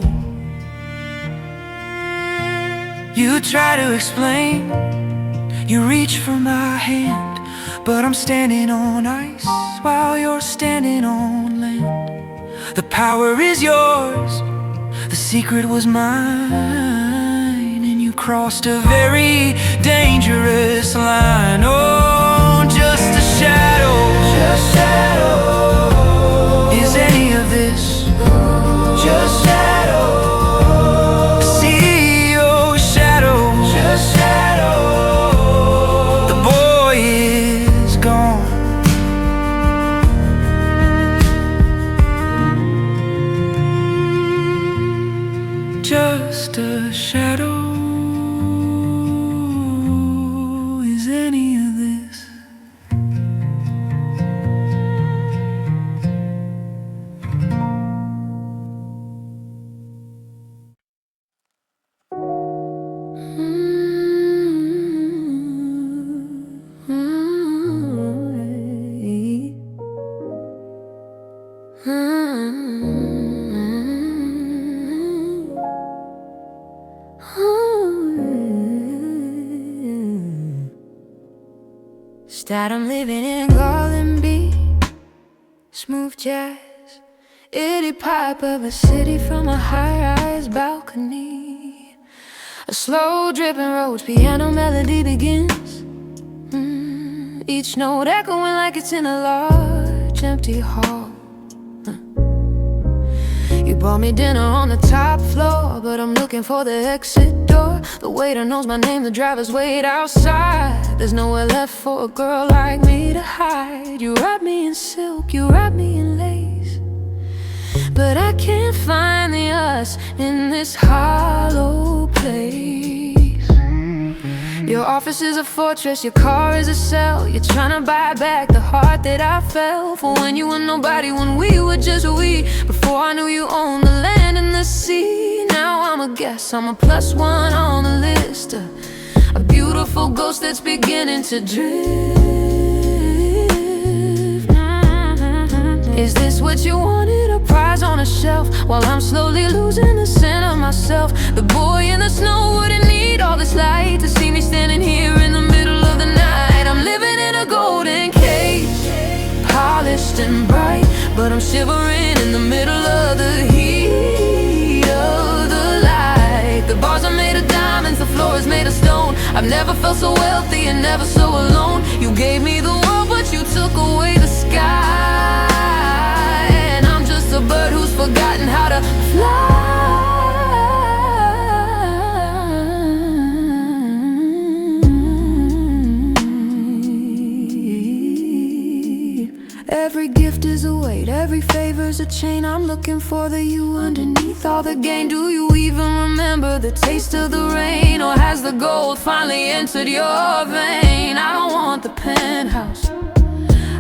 You try to explain, you reach for my hand, but I'm standing on ice while you're standing on land. The power is yours, the secret was mine, and you crossed a very dangerous line. Oh, just a shadow, just shadow. Is any of this just shadow? CEO shadow, just shadow. The boy is gone. Just Instead I'm living in Garland B, smooth jazz, itty pipe of a city from a high-rise balcony. A slow dripping road, piano melody begins, each note echoing like it's in a large empty hall. You bought me dinner on the top floor, but I'm looking for the exit door. The waiter knows my name, the driver's wait outside. There's nowhere left for a girl like me to hide. You wrap me in silk, you wrap me in lace, but I can't find the us in this hollow place. Your office is a fortress, your car is a cell. You're trying to buy back the heart that I fell for when you were nobody, when we were just we. Before I knew you owned the land and the sea. Now I'm a guest, I'm a +1 on the list, a beautiful ghost that's beginning to drift. Is this what you wanted, a prize on a shelf, while I'm slowly losing the scent of myself? The boy in the snow wouldn't need all this light to see me standing here in the middle of the night. I'm living in a golden cage, polished and bright, but I'm shivering in the middle of the heat of the light. The bars are made of diamonds, the floor is made of stone. I've never felt so wealthy and never so alone. You gave me the world, but you took away the sky. And I'm just a bird who's forgotten how to fly. Every gift is a weight, every favor's a chain. I'm looking for the you underneath all the gain. Do you even remember the taste of the rain, or has the gold finally entered your vein? I don't want the penthouse,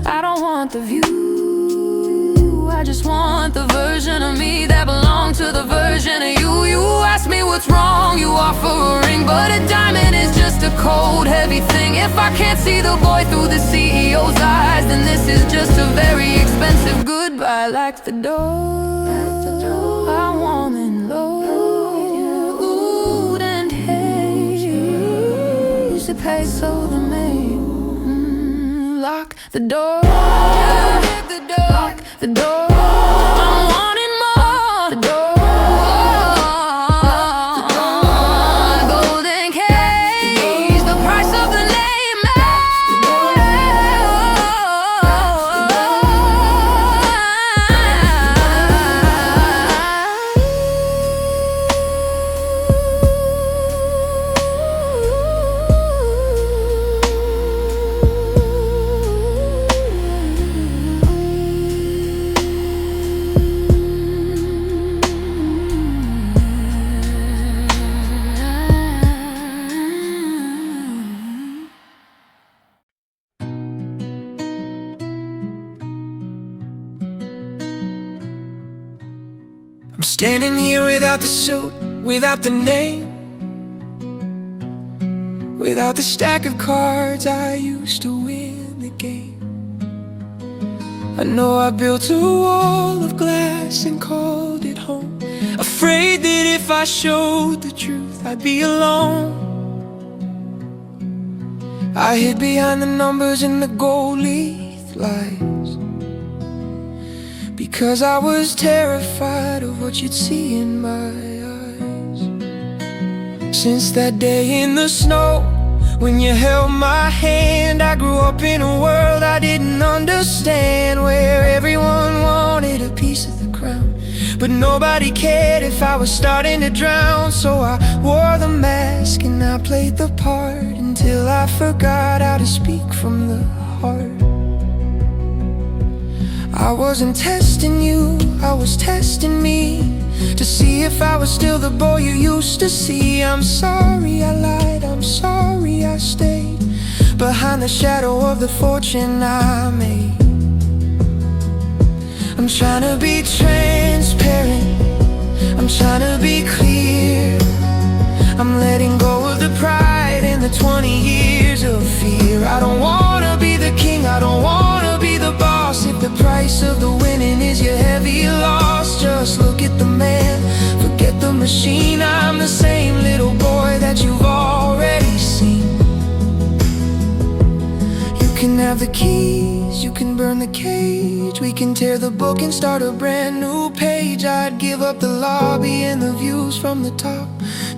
I don't want the view, I just want the version of me that belonged to the version of you. You ask me what's wrong, you offer a ring, but a diamond is just a cold, heavy thing. If I can't see the boy through the CEO's eyes, then this is just a very expensive goodbye. Like the door, I warm and low, oud and haze, the peso the main. Lock the door, lock the door. I'm wanting more. The door, golden cage, the price of the name. I'm standing here without the suit, without the name, without the stack of cards I used to win the game. I know I built a wall of glass and called it home, afraid that if I showed the truth I'd be alone. I hid behind the numbers and the gold-leaf lights, because I was terrified of what you'd see in my eyes. Since that day in the snow, when you held my hand, I grew up in a world I didn't understand, where everyone wanted a piece of the crown, but nobody cared if I was starting to drown. So I wore the mask and I played the part, until I forgot how to speak from the heart. I wasn't testing you, I was testing me, to see if I was still the boy you used to see. I'm sorry I lied, I'm sorry I stayed behind the shadow of the fortune I made. I'm trying to be transparent, I'm trying to be clear. I'm letting go of the pride and the 20 years of fear. I don't wanna be the king, I don't wanna be the boss, if the price of the winning is your heavy loss. Just look at the man, forget the machine. I'm the same little boy that you've already seen. You can have the keys, you can burn the cage. We can tear the book and start a brand new page. I'd give up the lobby and the views from the top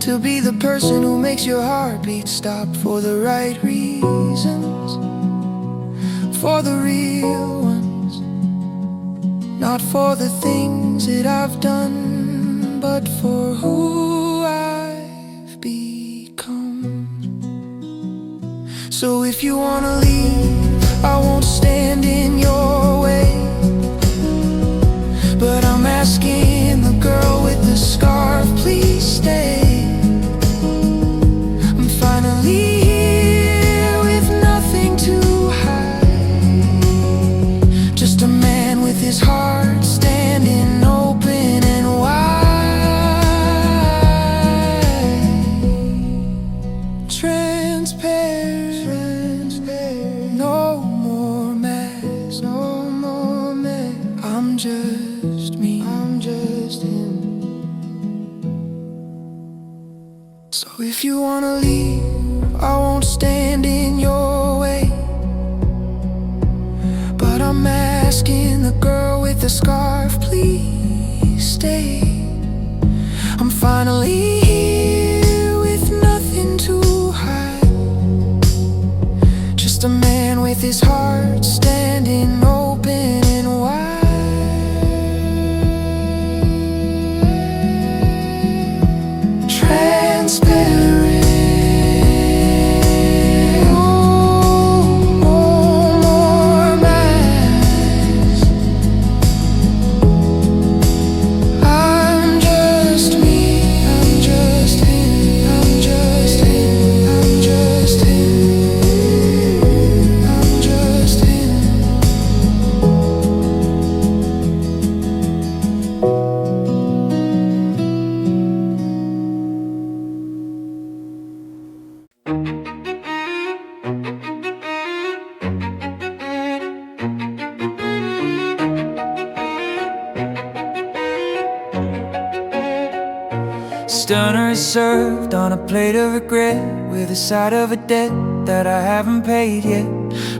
to be the person who makes your heartbeat stop for the right reasons, for the real ones. Not for the things that I've done, but for who I've become. So if you wanna leave, I won't stand in your way. But I'm asking the girl with the scarf, please stay. I'm finally here with nothing to hide. Just a man with his heart standing open and wide. Transparent, no more masks, no more masks. I'm just me, I'm just him. So if you wanna leave, I won't stand in your way. But I'm asking the girl with the scarf, please stay. I'm finally here with nothing to hide. Just a man with his heart standing open and wide. Transparent, no more masks. I'm just me, I'm just him, I'm just him, I'm just him, I'm just him. Stunner is served on a plate of regret, with a side of a debt that I haven't paid yet.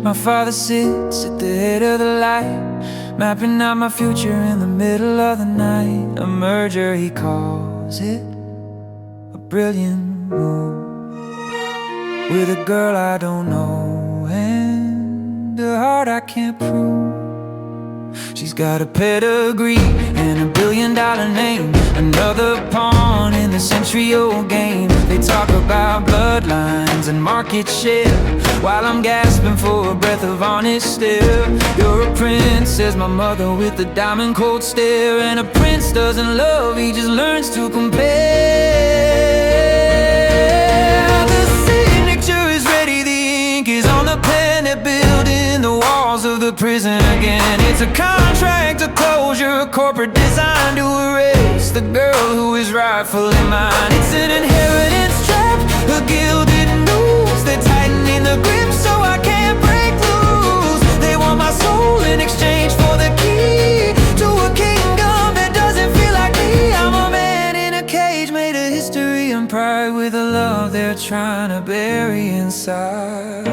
My father sits at the head of the light, mapping out my future in the middle of the night. A merger, he calls it, a brilliant move, with a girl I don't know and a heart I can't prove. She's got a pedigree and $1 billion name, another pawn in the century-old game. They talk about bloodlines and market share, while I'm gasping for a breath of honest air. You're a prince, says my mother with a diamond cold stare. And a prince doesn't love, he just learns to compare. The signature is ready, the ink is on the pen. They're building the walls of the prison again. It's a contract, a closure, a corporate design to erase the girl who is rightfully mine. It's an inheritance trap, a gilded noose. They're tightening the grip so I can't break loose. They want my soul in exchange for the key to a kingdom that doesn't feel like me. I'm a man in a cage, made of history and pride, with a love they're trying to bury inside.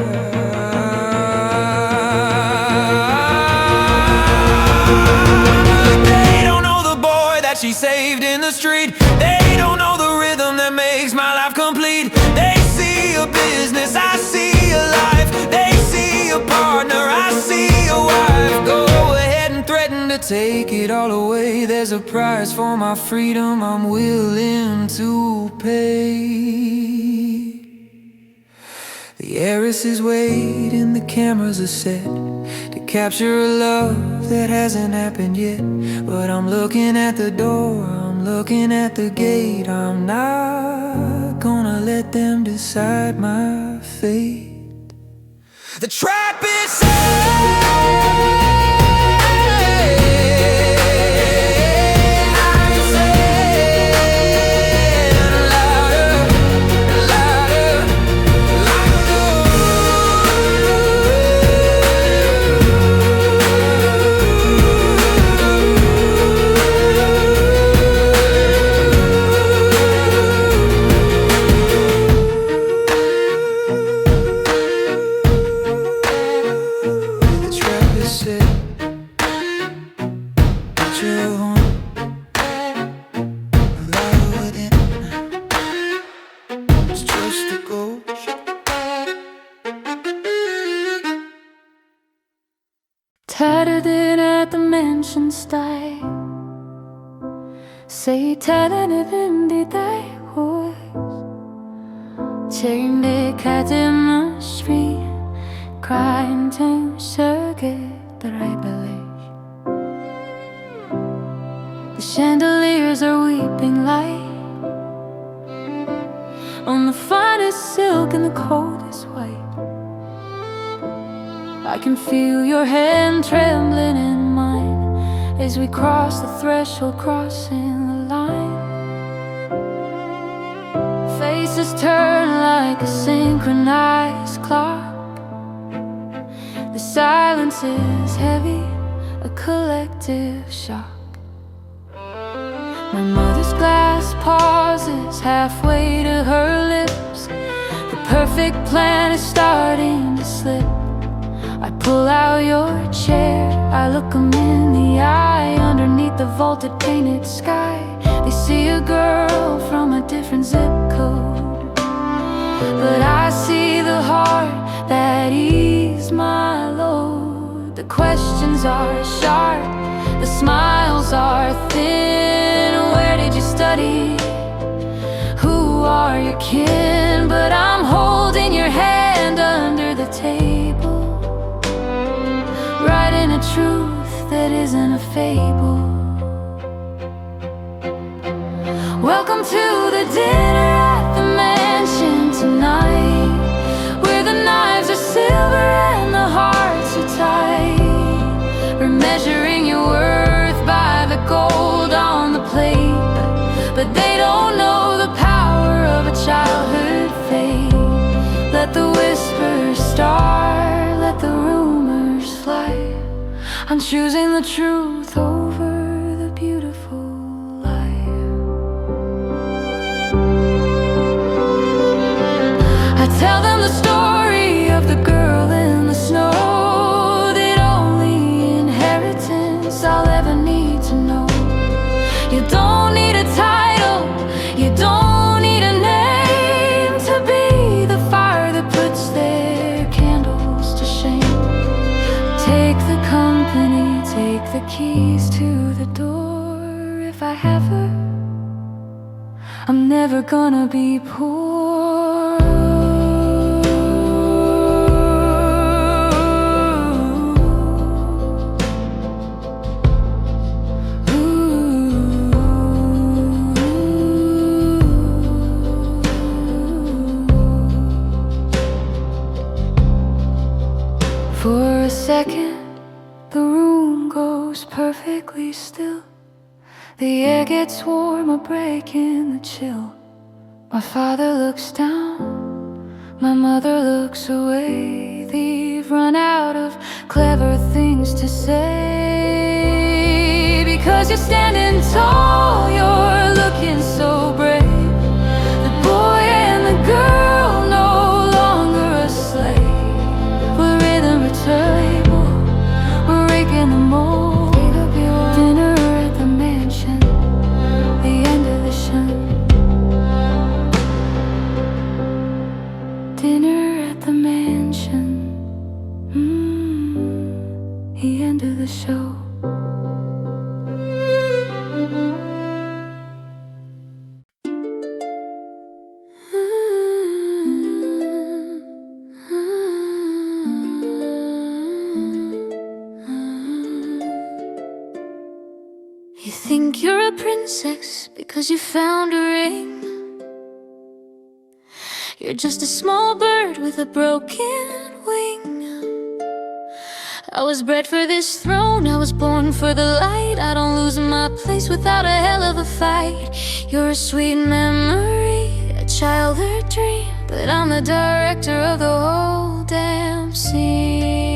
She saved in the street. They don't know the rhythm that makes my life complete. They see a business, I see a life. They see a partner, I see a wife. Go ahead and threaten to take it all away. There's a price for my freedom I'm willing to pay. The heiresses wait and the cameras are set to capture a love that hasn't happened yet. But I'm looking at the door, I'm looking at the gate. I'm not gonna let them decide my fate. The trap is set. Tattered it at the mansion style. Say tattered it in the day horse. Chained it cat in the street. Crying to circuit that I believe. The chandeliers are weeping light on the finest silk and the coldest white. I can feel your hand trembling in mine as we cross the threshold, crossing the line. Faces turn like a synchronized clock. The silence is heavy, a collective shock. My mother's glass pauses halfway to her lips. The perfect plan is starting to slip. I pull out your chair, I look them in the eye. Underneath the vaulted painted sky, they see a girl from a different zip code. But I see the heart that eased my load. The questions are sharp, the smiles are thin. Where did you study? Who are your kin? But I'm holding your hand under the table, writing a truth that isn't a fable. Welcome to the dinner at the mansion tonight, where the knives are silver and the hearts are tight. We're measuring your worth by the gold on the plate, but they don't know the power of a childhood fate. Let the whispers start, let the rumors fly. I'm choosing the truth over the beautiful lie. I tell them the story of the girl in the snow, the only inheritance I'll ever need to know. You don't need a title, you don't need a name to be the fire that puts their candles to shame. Take the company, take the keys to the door. If I have her, I'm never gonna be poor. For a second, the room goes perfectly still. The air gets warmer, breaking the chill. My father looks down, my mother looks away. They've run out of clever things to say. Because you're standing tall, you're looking so brave. The boy and the girl no longer a slave. We're rhythm table, we're raking the mold. Dinner at the mansion, the end of the show. Dinner at the mansion, the end of the show. You think you're a princess because you found a ring. You're just a small bird with a broken wing. I was bred for this throne, I was born for the light. I don't lose my place without a hell of a fight. You're a sweet memory, a childhood dream, but I'm the director of the whole damn scene.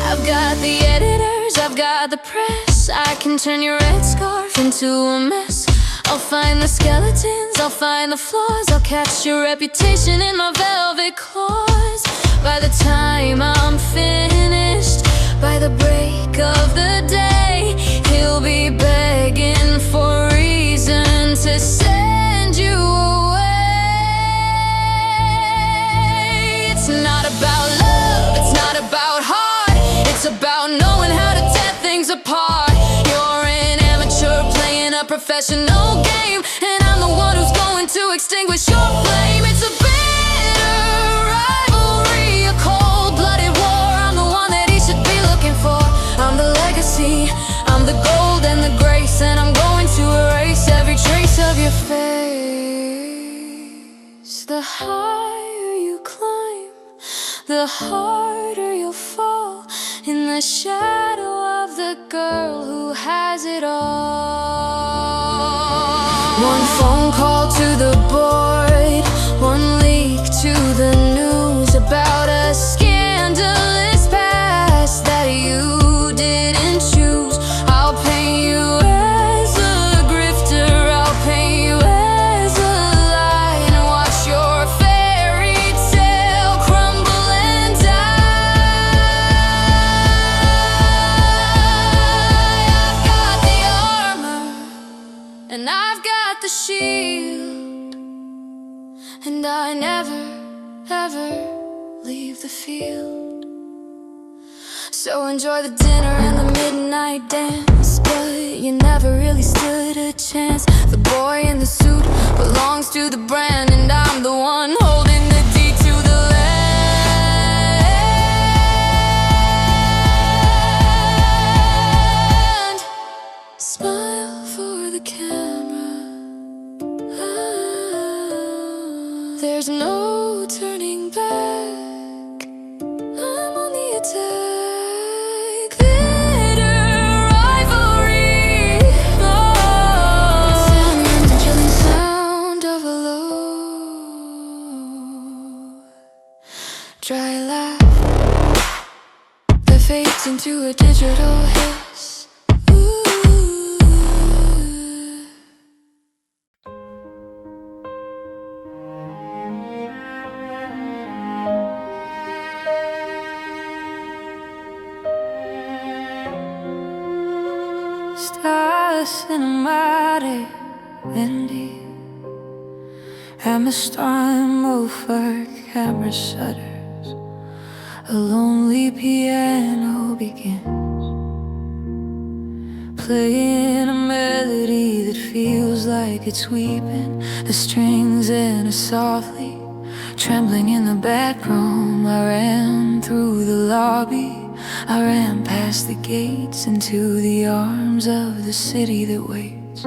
I've got the editors, I've got the press. I can turn your red scarf into a mess. I'll find the skeletons, I'll find the flaws. I'll catch your reputation in my velvet claws. By the time I'm finished, by the break of the day, he'll be begging for reason to send you away. It's not about extinguish your flame. It's a bitter rivalry, a cold-blooded war. I'm the one that he should be looking for. I'm the legacy, I'm the gold and the grace, and I'm going to erase every trace of your face. The higher you climb, the harder you'll fall, in the shadow of the girl who has it all. One phone call to the board, one leak to the news about a scandalous past that you didn't choose. I'll paint you as a grifter, I'll paint you as a lie, and watch your fairy tale crumble and die. I've got the armor and I've got the shield, and I never, ever leave the field. So enjoy the dinner and the midnight dance, but you never really stood a chance. The boy in the suit belongs to the brand, and I'm the one holding the deed to the land. Smile for the camera, there's no turning back. I'm on the attack. Bitter rivalry, oh, the chilling sound of a low, dry laugh that fades into a digital hiss. Ooh. Stars cinematic, windy, and the storm over camera shutters. A lonely piano begins, playing a melody that feels like it's weeping. The strings in it softly trembling in the back room. I ran through the lobby, I ran past the gates into the arms of the city that waits.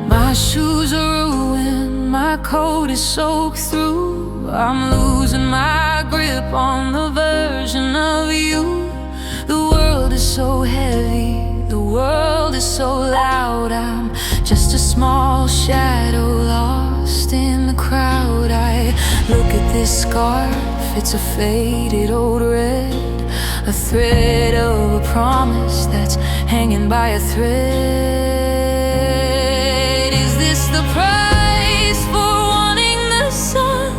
My shoes are ruined, my coat is soaked through. I'm losing my grip on the version of you. The world is so heavy, the world is so loud. I'm just a small shadow lost in the crowd. I look at this scarf, it's a faded old red, a thread of a promise that's hanging by a thread. Is this the price for wanting the sun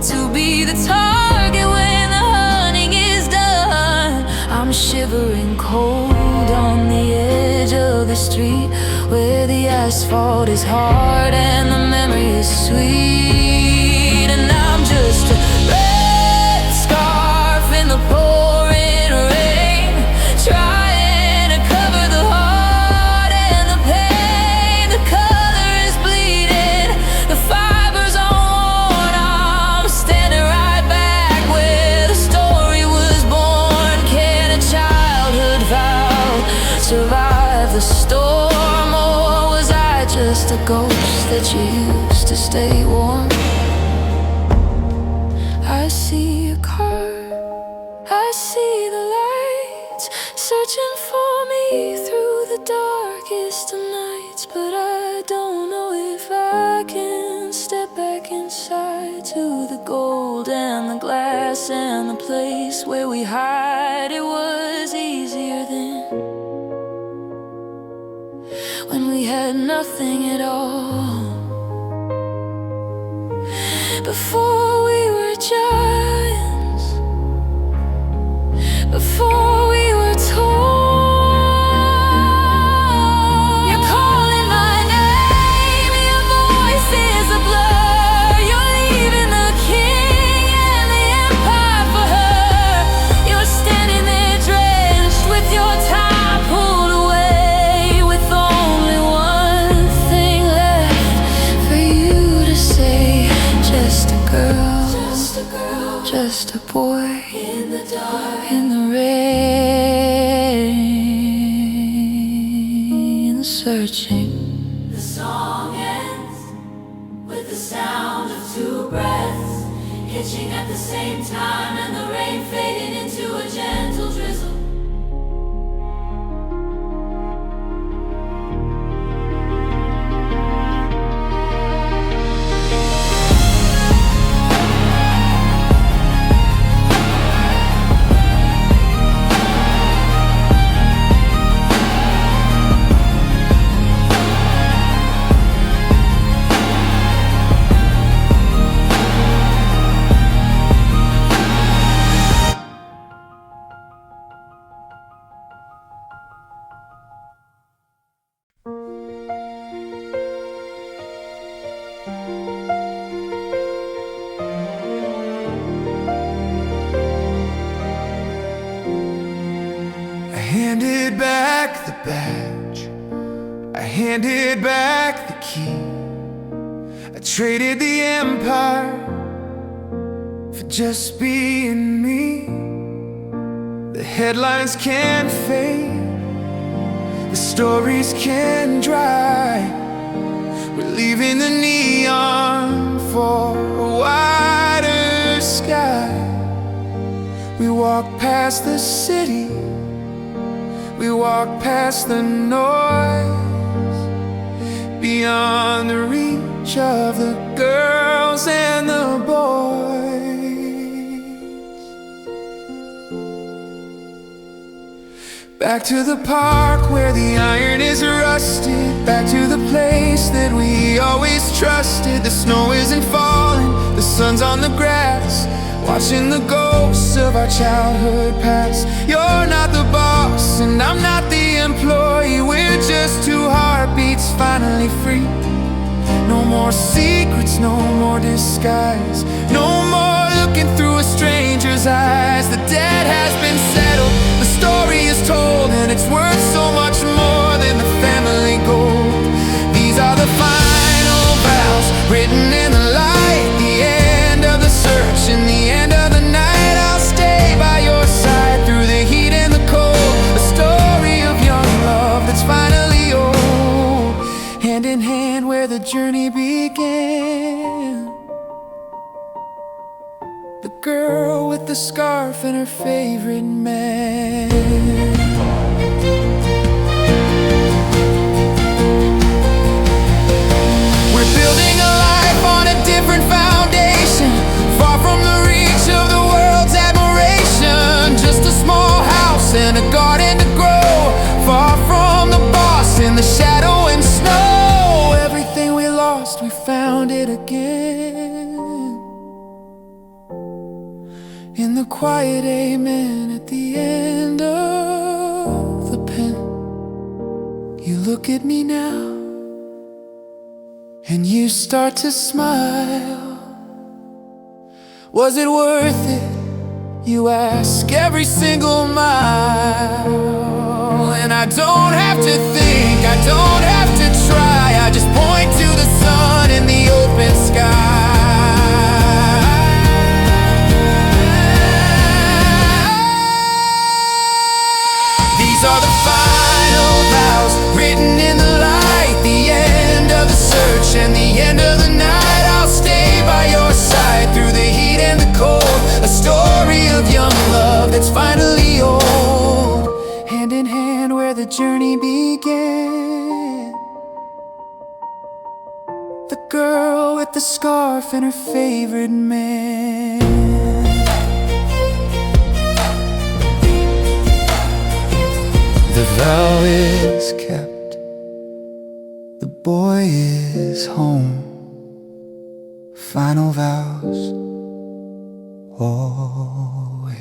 to be the target when the hunting is done? I'm shivering cold on the edge of the street, where the asphalt is hard and the memory is sweet. And I'm just a red scarf in the pouring rain, trying to cover the heart and the pain. The color is bleeding, the fibers are worn. I'm standing right back where the story was born. Can a childhood vow survive the storm, or was I just a ghost that you used to stay warm? I see a car, I see the lights searching for me through the darkest of nights, but I don't know if I can step back inside to the gold and the glass and the place where we hide. It was easier then, when we had nothing at all. Before we were giants, before we were torn. You're calling my name, your voice is a blur. You're leaving the king and the empire for her. You're standing there drenched with your tie pulled away, with only just a boy in the dark, in the rain, searching. The song ends with the sound of two breaths hitching at the same time, and the rain fading into a gentle drizzle. I handed back the badge, I handed back the key. I traded the empire for just being me. The headlines can fade, the stories can dry. We're leaving the neon for a wider sky. We walk past the city, we walk past the noise, beyond the reach of the girls and the boys. Back to the park where the iron is rusted, back to the place that we always trusted. The snow isn't falling, the sun's on the grass, watching the ghosts of our childhood pass. You're not the boss and I'm not the employee, we're just two heartbeats finally free. No more secrets, no more disguise, no more looking through a stranger's eyes. The debt has been settled, the story is told, and it's worth so much more than the family gold. These are the final vows written in the light, the end of the search and the end of the night. I'll stay by your side through the heat and the cold, a story of young love that's finally old. Hand in hand where the journey began, the girl with the scarf and her favorite man. We're building a life on a different foundation, far from the reach of the world's admiration. Just a small house and a garden to grow, far from the boss in the shadow and snow. Everything we lost, we found it again, in the quiet amen at the end of the pen. You look at me now and you start to smile. Was it worth it? You ask every single mile. And I don't have to think, I don't have to try, I just point to the sun in the open sky. These are the final vows written in the light, the end of the search and the end of the night. I'll stay by your side through the heat and the cold, a story of young love that's finally old. Hand in hand where the journey began, the girl with the scarf and her favorite man. The vow is kept, the boy is home. Final vows, always.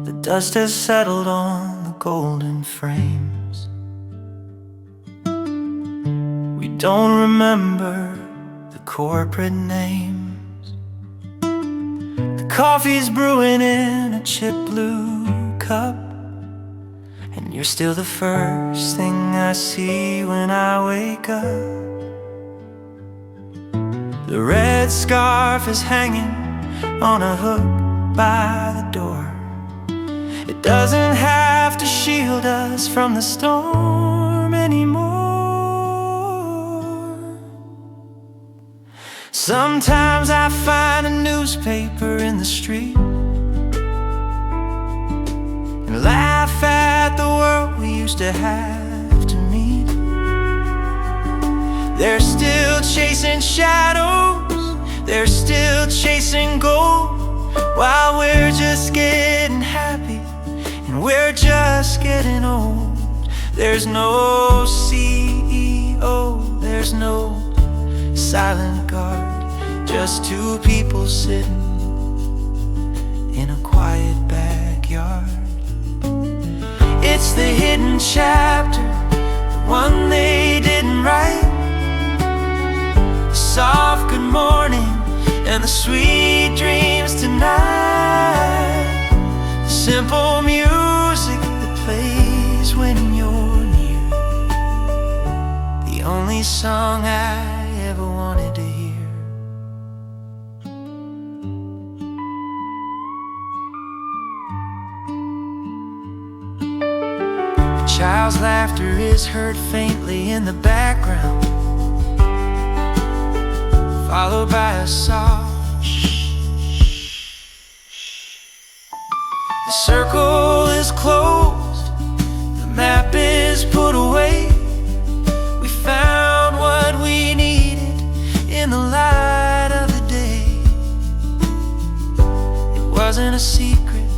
The dust has settled on the golden frames. We don't remember the corporate names. coffee's brewing in a chip blue cup, and you're still the first thing I see when I wake up. The red scarf is hanging on a hook by the door. It doesn't have to shield us from the storm anymore. Sometimes I find a newspaper in the street and laugh at the world we used to have to meet. They're still chasing shadows, they're still chasing gold, while we're just getting happy and we're just getting old. There's no CEO, there's no silent guard, just two people sitting in a quiet backyard. It's the hidden chapter, the one they didn't write. The soft good morning and the sweet dreams tonight. The simple music that plays when you're near. The only song I ever wanted to hear. A child's laughter is heard faintly in the background, followed by a soft shh. The circle is closed, the map is put away. We found what we needed in the light of the day. It wasn't a secret,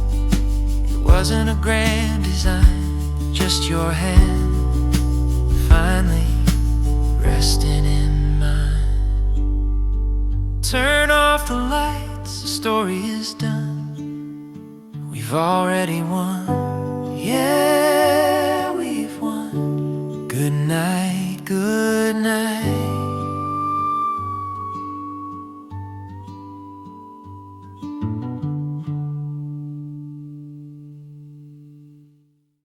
it wasn't a grand design, just your hand finally resting in mine. Turn off the lights, the story is done. We've already won, yeah, we've won. Good night, good night.